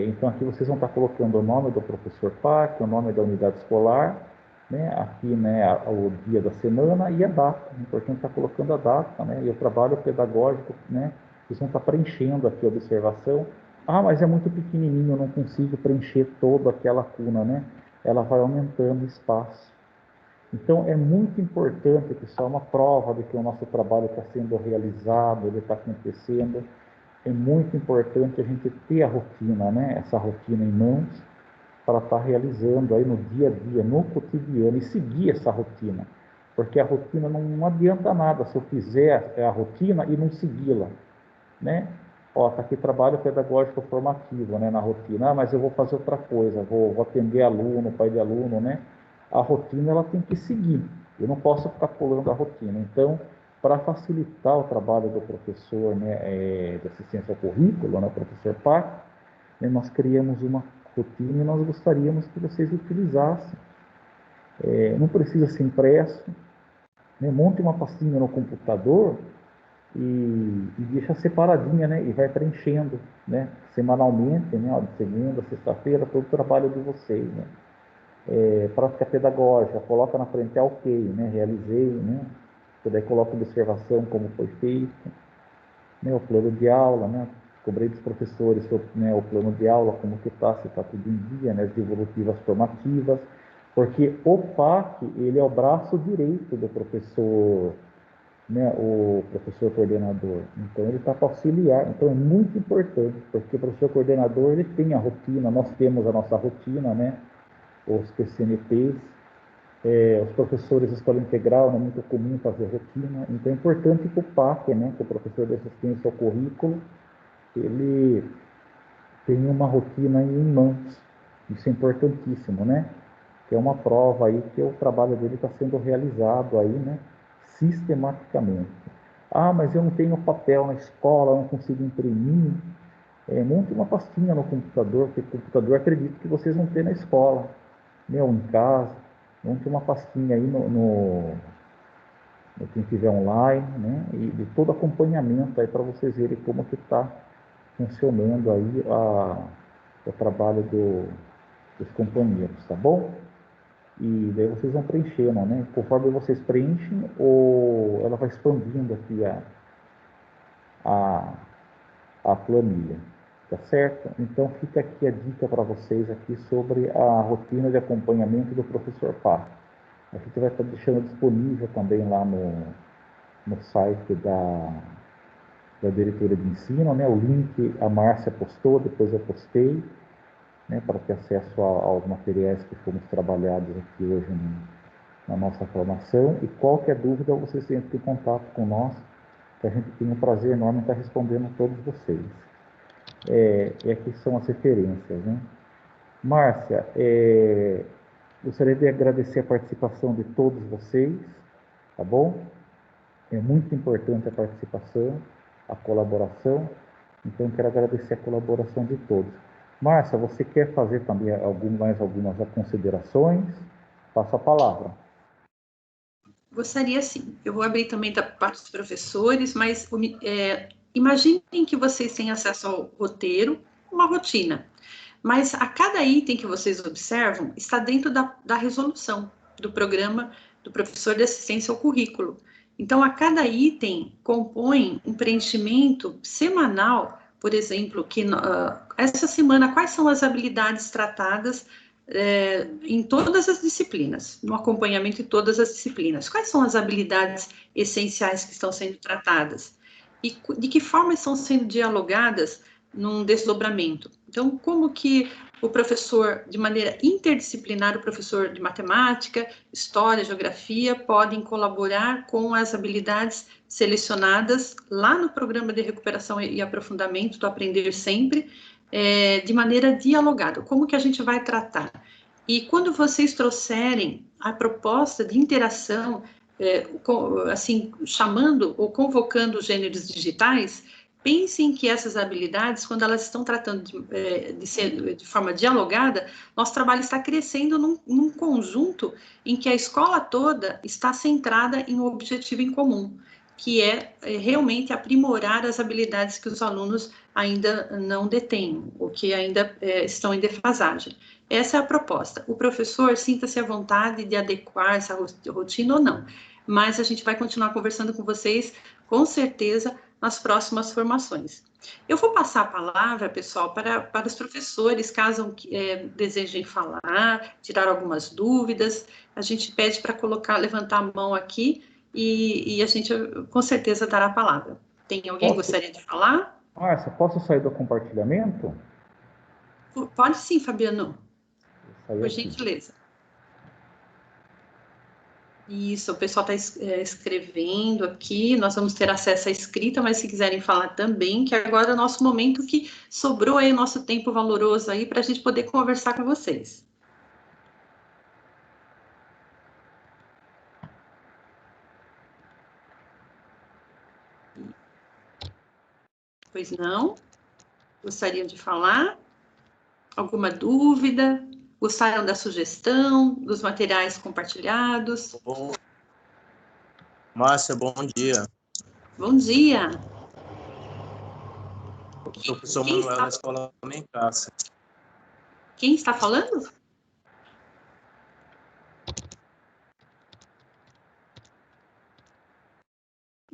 Então, aqui vocês vão estar colocando o nome do professor PAC, o nome da unidade escolar, né? Aqui, né, o dia da semana e a data. É importante estar colocando a data, né? E o trabalho pedagógico, né? Vocês vão estar preenchendo aqui a observação. Ah, mas é muito pequenininho, eu não consigo preencher toda aquela lacuna, né? Ela vai aumentando o espaço. Então, é muito importante, pessoal, uma prova de que o nosso trabalho está sendo realizado, ele está acontecendo. É muito importante a gente ter a rotina, né? Essa rotina em mãos, para estar realizando aí no dia a dia, no cotidiano, e seguir essa rotina. Porque a rotina não adianta nada se eu fizer a rotina e não segui-la, né? Ó, tá aqui trabalho pedagógico formativo, né, na rotina. Ah, mas eu vou fazer outra coisa, vou atender aluno, pai de aluno, né? A rotina ela tem que seguir. Eu não posso ficar pulando a rotina. Então, para facilitar o trabalho do professor, né, de assistência ao currículo, né, o professor PAC, né, nós criamos uma rotina e nós gostaríamos que vocês utilizassem. Não precisa ser impresso, né? Monte uma pastinha no computador e deixa separadinha, né, e vai preenchendo, né, semanalmente, né, ó, de segunda, sexta-feira, todo o trabalho de vocês, né. Prática pedagógica, coloca na frente ok, né, realizei, né, daí coloca observação como foi feito, né, o plano de aula, né, cobrei dos professores sobre, né, o plano de aula, como que está, se está tudo em dia, né, as devolutivas formativas, porque o PAC, ele é o braço direito do professor, né, o professor coordenador, então ele está para auxiliar, então é muito importante, porque o professor coordenador, ele tem a rotina, nós temos a nossa rotina, né, os PCNPs, os professores de escola integral, não é muito comum fazer rotina, então é importante que o PAC, né, que o professor de assistência ao currículo, ele tenha uma rotina aí em mãos, isso é importantíssimo, né, que é uma prova aí que o trabalho dele está sendo realizado aí, né, sistematicamente. Ah, mas eu não tenho papel na escola, eu não consigo imprimir. Monte uma pastinha no computador, porque o computador acredito que vocês vão ter na escola, né, ou em casa. Monte uma pastinha aí no quem estiver online, né? E de todo acompanhamento aí para vocês verem como que está funcionando aí o trabalho dos companheiros, tá bom? E daí vocês vão preenchendo, né? Conforme vocês preenchem, ela vai expandindo aqui a planilha, tá certo? Então fica aqui a dica para vocês aqui sobre a rotina de acompanhamento do professor Pá. A gente vai estar deixando disponível também lá no site da diretoria de ensino, né? O link a Márcia postou, depois eu postei, né? Para ter acesso aos materiais que fomos trabalhados aqui hoje na nossa formação. E qualquer dúvida, vocês entrem em contato com nós, que a gente tem um prazer enorme em estar respondendo a todos vocês. Aqui são as referências, né? Márcia, gostaria de agradecer a participação de todos vocês, tá bom? É muito importante a participação, a colaboração, então quero agradecer a colaboração de todos. Márcia, você quer fazer também mais algumas considerações? Passo a palavra. Gostaria sim. Eu vou abrir também da parte dos professores, mas imaginem que vocês têm acesso ao roteiro, uma rotina, mas a cada item que vocês observam está dentro da resolução do programa do professor de assistência ao currículo. Então, a cada item compõe um preenchimento semanal, por exemplo, que essa semana, quais são as habilidades tratadas em todas as disciplinas, no acompanhamento de todas as disciplinas. Quais são as habilidades essenciais que estão sendo tratadas? E de que forma estão sendo dialogadas num desdobramento? Então, como que o professor, de maneira interdisciplinar, o professor de matemática, história, geografia, podem colaborar com as habilidades selecionadas lá no programa de recuperação e aprofundamento do Aprender Sempre, de maneira dialogada. Como que a gente vai tratar? E quando vocês trouxerem a proposta de interação, assim, chamando ou convocando os gêneros digitais, pensem que essas habilidades, quando elas estão tratando de ser de forma dialogada, nosso trabalho está crescendo num conjunto em que a escola toda está centrada em um objetivo em comum, que é realmente aprimorar as habilidades que os alunos ainda não detêm, ou que ainda estão em defasagem. Essa é a proposta. O professor sinta-se à vontade de adequar essa rotina ou não, mas a gente vai continuar conversando com vocês, com certeza, nas próximas formações. Eu vou passar a palavra, pessoal, para os professores, caso desejem falar, tirar algumas dúvidas, a gente pede para levantar a mão aqui e a gente, com certeza, dará a palavra. Tem alguém que gostaria de falar? Márcia, posso sair do compartilhamento? Pode sim, Fabiano. Por aqui. gentileza. Isso, o pessoal está escrevendo aqui, nós vamos ter acesso à escrita, mas se quiserem falar também, que agora é o nosso momento que sobrou aí o nosso tempo valoroso aí para a gente poder conversar com vocês. Pois não? Gostariam de falar? Alguma dúvida? Gostaram da sugestão, dos materiais compartilhados? Bom. Márcia, bom dia. Bom dia. O professor Manuel da Escola Mencácia. Quem está falando?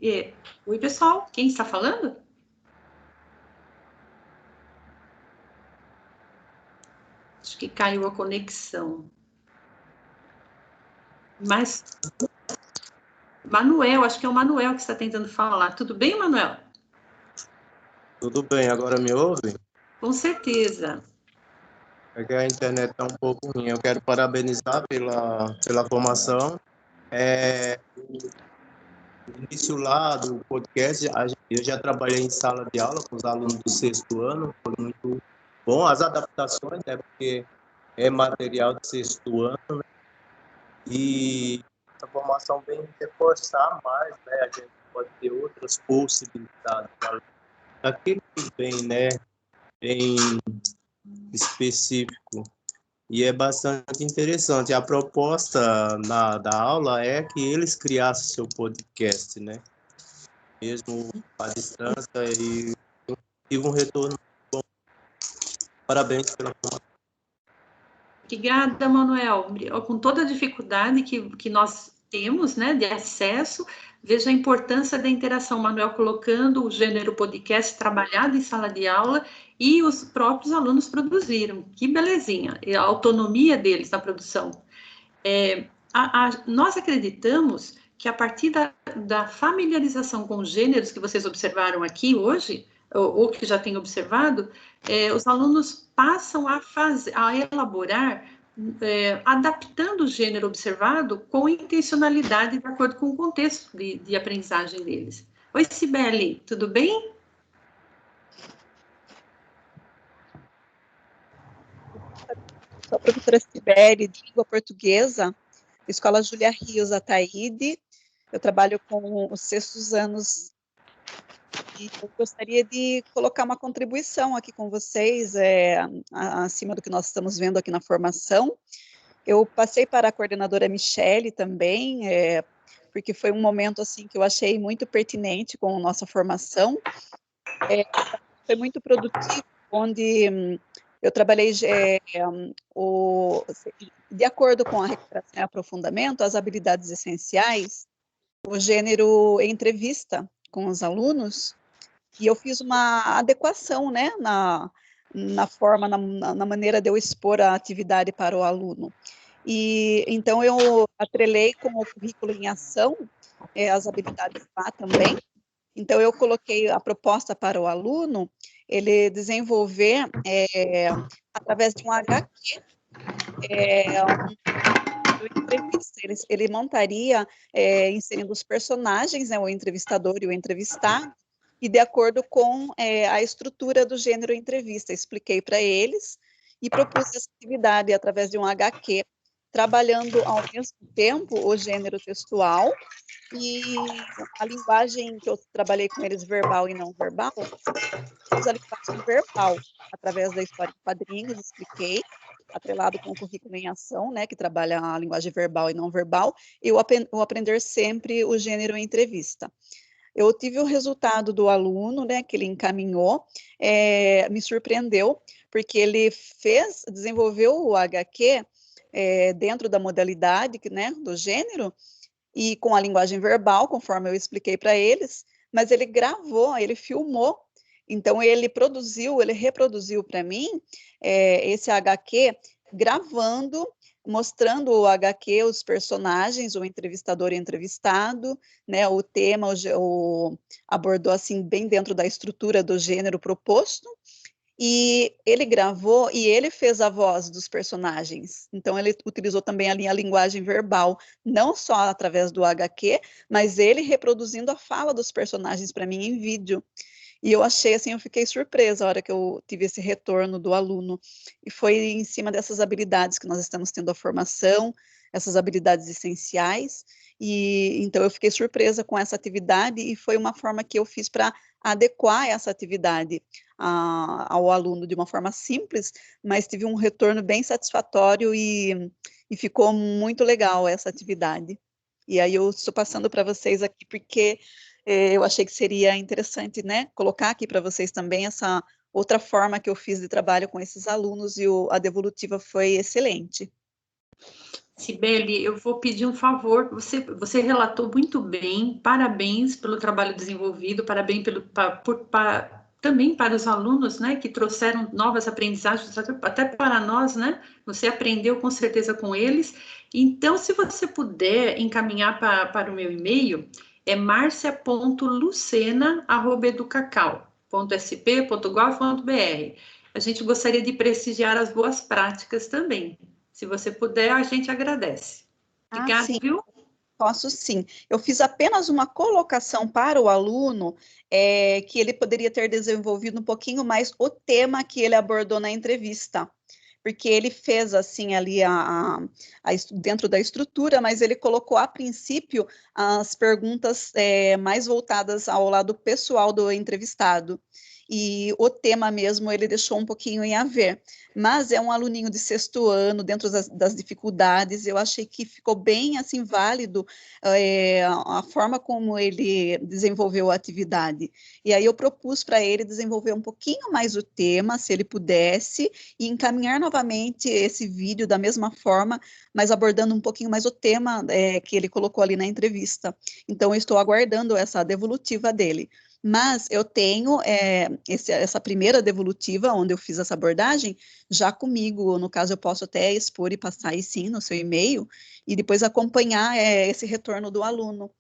Oi, pessoal. Quem está falando? Acho que caiu a conexão. Mas, Manuel, acho que é o Manuel que está tentando falar. Tudo bem, Manuel? Tudo bem, agora me ouve? Com certeza. É que a internet está um pouco ruim. Eu quero parabenizar pela formação. No início lá do podcast, eu já trabalhei em sala de aula com os alunos do 6º ano, foi muito bom. As adaptações, né, porque é material de 6º ano, né? E essa formação vem reforçar mais, né? A gente pode ter outras possibilidades. Aquele que vem, né, em específico, E é bastante interessante. A proposta da aula é que eles criassem seu podcast, né? Mesmo à distância, e eu tive um retorno bom. Parabéns pela formação. Obrigada, Manuel. Com toda a dificuldade que nós temos, né, de acesso, veja a importância da interação. Manuel colocando o gênero podcast trabalhado em sala de aula e os próprios alunos produziram. Que belezinha! E a autonomia deles na produção. Nós acreditamos que a partir da familiarização com os gêneros que vocês observaram aqui hoje, ou que já têm observado, os alunos passam a elaborar, adaptando o gênero observado com intencionalidade de acordo com o contexto de aprendizagem deles. Oi, Cibele, tudo bem? Sou a professora Cibele, de língua portuguesa, Escola Júlia Rios, Ataíde. Eu trabalho com os 6º anos e eu gostaria de colocar uma contribuição aqui com vocês, acima do que nós estamos vendo aqui na formação. Eu passei para a coordenadora Michele também, porque foi um momento assim que eu achei muito pertinente com a nossa formação. Foi muito produtivo, onde eu trabalhei de acordo com a recuperação e aprofundamento, as habilidades essenciais, o gênero entrevista com os alunos, e eu fiz uma adequação, né, na forma, na maneira de eu expor a atividade para o aluno. E então eu atrelei com o currículo em ação as habilidades lá também. Então eu coloquei a proposta para o aluno ele desenvolver através de um HQ ele montaria inserindo os personagens, né, o entrevistador e o entrevistado, e de acordo com a estrutura do gênero entrevista. Expliquei para eles e propus essa atividade através de um HQ, trabalhando ao mesmo tempo o gênero textual e a linguagem que eu trabalhei com eles, verbal e não verbal. Fiz a linguagem verbal, através da história de quadrinhos, expliquei, atrelado com o currículo em ação, né, que trabalha a linguagem verbal e não verbal, e o aprender sempre o gênero entrevista. Eu tive o resultado do aluno, né, que ele encaminhou, me surpreendeu, porque ele desenvolveu o HQ dentro da modalidade, né, do gênero, e com a linguagem verbal, conforme eu expliquei para eles, mas ele gravou, ele filmou. Então, ele reproduziu para mim esse HQ, gravando, mostrando o HQ, os personagens, o entrevistador e entrevistado, né, o tema, abordou assim, bem dentro da estrutura do gênero proposto, e ele gravou e ele fez a voz dos personagens. Então, ele utilizou também a linguagem verbal, não só através do HQ, mas ele reproduzindo a fala dos personagens para mim em vídeo. E eu achei, assim, eu fiquei surpresa a hora que eu tive esse retorno do aluno. E foi em cima dessas habilidades que nós estamos tendo a formação, essas habilidades essenciais. E então eu fiquei surpresa com essa atividade e foi uma forma que eu fiz para adequar essa atividade ao aluno de uma forma simples, mas tive um retorno bem satisfatório e ficou muito legal essa atividade. E aí eu estou passando para vocês aqui porque eu achei que seria interessante, né, colocar aqui para vocês também essa outra forma que eu fiz de trabalho com esses alunos e a devolutiva foi excelente. Cibele, eu vou pedir um favor, você relatou muito bem, parabéns pelo trabalho desenvolvido, parabéns também para os alunos, né, que trouxeram novas aprendizagens, até para nós, né, você aprendeu com certeza com eles. Então, se você puder encaminhar para o meu e-mail, é marcia.lucena@educacau.sp.gov.br. A gente gostaria de prestigiar as boas práticas também. Se você puder, a gente agradece. Obrigada, sim. Viu? Posso sim. Eu fiz apenas uma colocação para o aluno que ele poderia ter desenvolvido um pouquinho mais o tema que ele abordou na entrevista. Porque ele fez assim ali dentro da estrutura, mas ele colocou a princípio as perguntas mais voltadas ao lado pessoal do entrevistado. e o tema mesmo ele deixou um pouquinho em a ver. Mas é um aluninho de 6º ano, dentro das dificuldades, eu achei que ficou bem, assim, válido a forma como ele desenvolveu a atividade. E aí eu propus para ele desenvolver um pouquinho mais o tema, se ele pudesse, e encaminhar novamente esse vídeo da mesma forma, mas abordando um pouquinho mais o tema que ele colocou ali na entrevista. Então, eu estou aguardando essa devolutiva dele. Mas eu tenho essa primeira devolutiva, onde eu fiz essa abordagem, já comigo. No caso, eu posso até expor e passar aí sim no seu e-mail, e depois acompanhar esse retorno do aluno.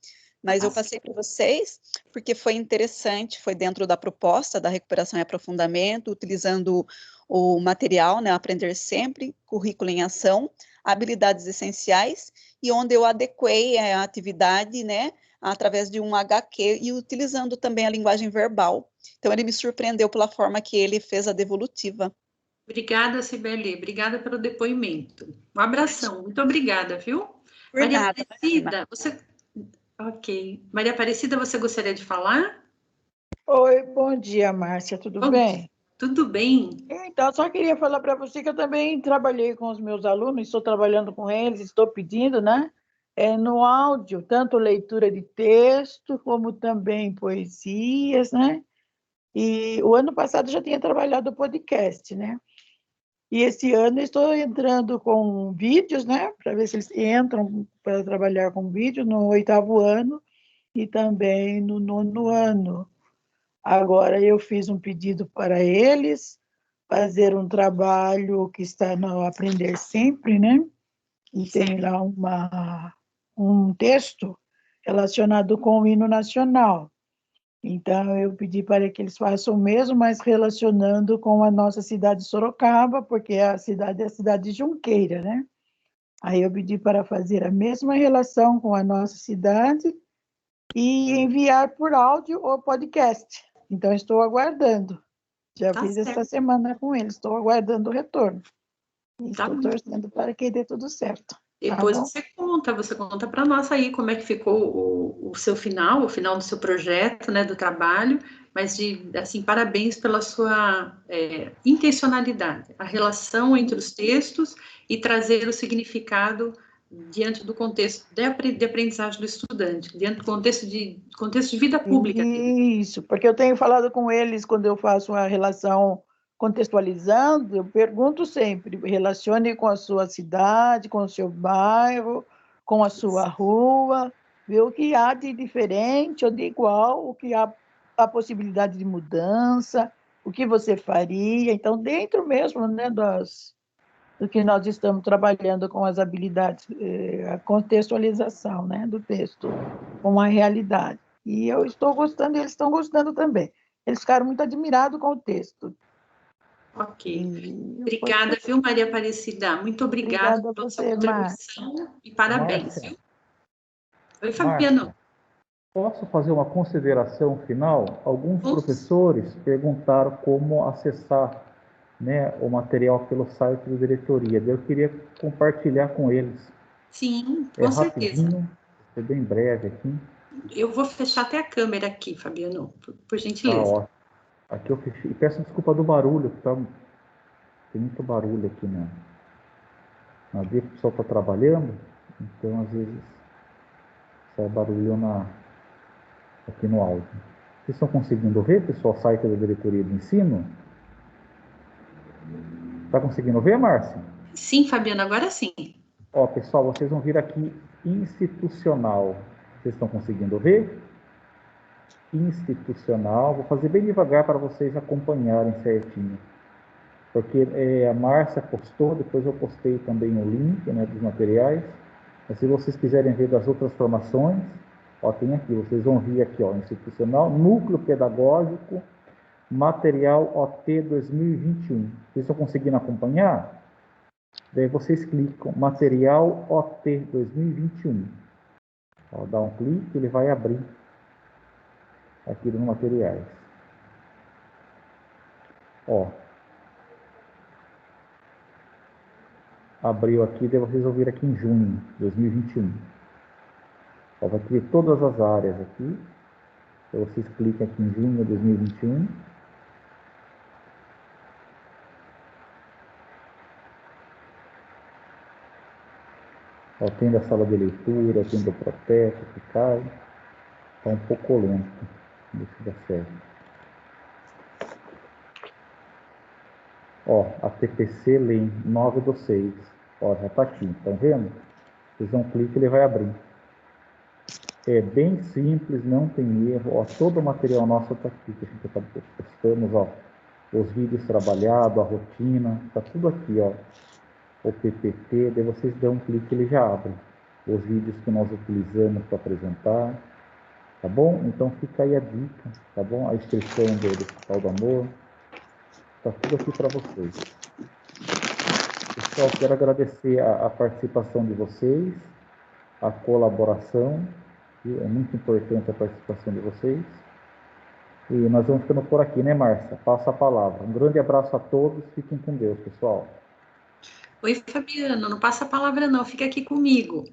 Mas eu passei para vocês, porque foi interessante, foi dentro da proposta da recuperação e aprofundamento, utilizando o material, né, Aprender Sempre, Currículo em Ação, Habilidades Essenciais, e onde eu adequei a atividade, né, através de um HQ e utilizando também a linguagem verbal. Então, ele me surpreendeu pela forma que ele fez a devolutiva. Obrigada, Cibele. Obrigada pelo depoimento. Um abração. Muito obrigada, viu? Por Maria nada, Aparecida, você... Ok. Maria Aparecida, você gostaria de falar? Oi, bom dia, Márcia. Tudo bem? Tudo bem. Então, só queria falar para você que eu também trabalhei com os meus alunos, estou trabalhando com eles, estou pedindo, né? No áudio, tanto leitura de texto, como também poesias, né? E o ano passado já tinha trabalhado o podcast, né? E esse ano estou entrando com vídeos, né? Para ver se eles entram para trabalhar com vídeo no 8º ano e também no 9º ano. Agora, eu fiz um pedido para eles, fazer um trabalho que está no Aprender Sempre, né? E tem lá um texto relacionado com o hino nacional. Então, eu pedi para que eles façam o mesmo, mas relacionando com a nossa cidade de Sorocaba, porque a cidade é a cidade de Junqueira, né? Aí eu pedi para fazer a mesma relação com a nossa cidade e enviar por áudio ou podcast. Então, estou aguardando. Já fiz essa semana com eles, estou aguardando o retorno. Estou torcendo para que dê tudo certo. Depois você conta para nós aí como é que ficou o seu final, o final do seu projeto, né, do trabalho, mas assim, parabéns pela sua intencionalidade, a relação entre os textos e trazer o significado diante do contexto de aprendizagem do estudante, diante do contexto de vida pública. Isso, porque eu tenho falado com eles quando eu faço a relação contextualizando, eu pergunto sempre, relacione com a sua cidade, com o seu bairro, com a sua rua, ver o que há de diferente ou de igual, o que há a possibilidade de mudança, o que você faria. Então, dentro mesmo, né, do que nós estamos trabalhando com as habilidades, a contextualização, né, do texto com a realidade. E eu estou gostando e eles estão gostando também. Eles ficaram muito admirados com o texto. Ok. Obrigada, viu, Maria Aparecida? Muito obrigada pela sua contribuição e parabéns, viu? Oi, Fabiano. Posso fazer uma consideração final? Alguns professores perguntaram como acessar, né, o material pelo site da diretoria. Eu queria compartilhar com eles. Sim, com certeza. Rapidinho, é bem breve aqui. Eu vou fechar até a câmera aqui, Fabiano, por gentileza. Ó. Aqui eu fechei. E peço desculpa do barulho, que tem muito barulho aqui na dia que o pessoal está trabalhando, então às vezes sai barulho aqui no áudio. Vocês estão conseguindo ver, pessoal, o site da diretoria de ensino? Está conseguindo ver, Márcia? Sim, Fabiano, agora sim. Ó, pessoal, vocês vão vir aqui institucional. Vocês estão conseguindo ver? Institucional. Vou fazer bem devagar para vocês acompanharem certinho. Porque a Márcia postou, depois eu postei também o link, né, dos materiais. Mas se vocês quiserem ver das outras formações, ó, tem aqui, vocês vão vir aqui, ó, institucional, núcleo pedagógico, material OT 2021. Vocês estão conseguindo acompanhar? Daí vocês clicam, material OT 2021. Ó, dá um clique, ele vai abrir aqui nos materiais. Ó. Abriu aqui, daí vocês vão vir aqui em junho de 2021. Ó, vai ter todas as áreas aqui. Então vocês clicam aqui em junho de 2021. Ó, tem da sala de leitura, tem do protesto que cai. Está um pouco lento. Deixa eu dar certo. Ó, a TPC LEM 9/6. Ó, já está aqui, estão vendo? Vocês dão um clique, ele vai abrir. É bem simples, não tem erro. Ó, todo o material nosso está aqui, que a gente está postamos, ó. Os vídeos trabalhados, a rotina, está tudo aqui, ó. O PPT, daí vocês dão um clique, ele já abre. Os vídeos que nós utilizamos para apresentar, tá bom? Então fica aí a dica, tá bom? A inscrição do Hospital do Amor, tá tudo aqui para vocês. Pessoal, quero agradecer a participação de vocês, a colaboração, viu? É muito importante a participação de vocês. E nós vamos ficando por aqui, né, Márcia? Passa a palavra. Um grande abraço a todos, fiquem com Deus, pessoal. Oi, Fabiano, não passa a palavra não, fica aqui comigo.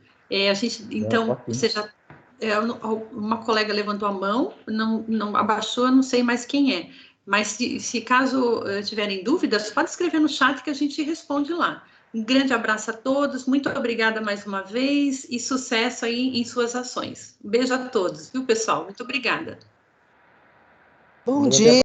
A gente, então, você já... uma colega levantou a mão, não abaixou, eu não sei mais quem é. Mas se caso tiverem dúvidas, pode escrever no chat que a gente responde lá. Um grande abraço a todos, muito obrigada mais uma vez e sucesso aí em suas ações. Um beijo a todos, viu, pessoal? Muito obrigada. Bom dia.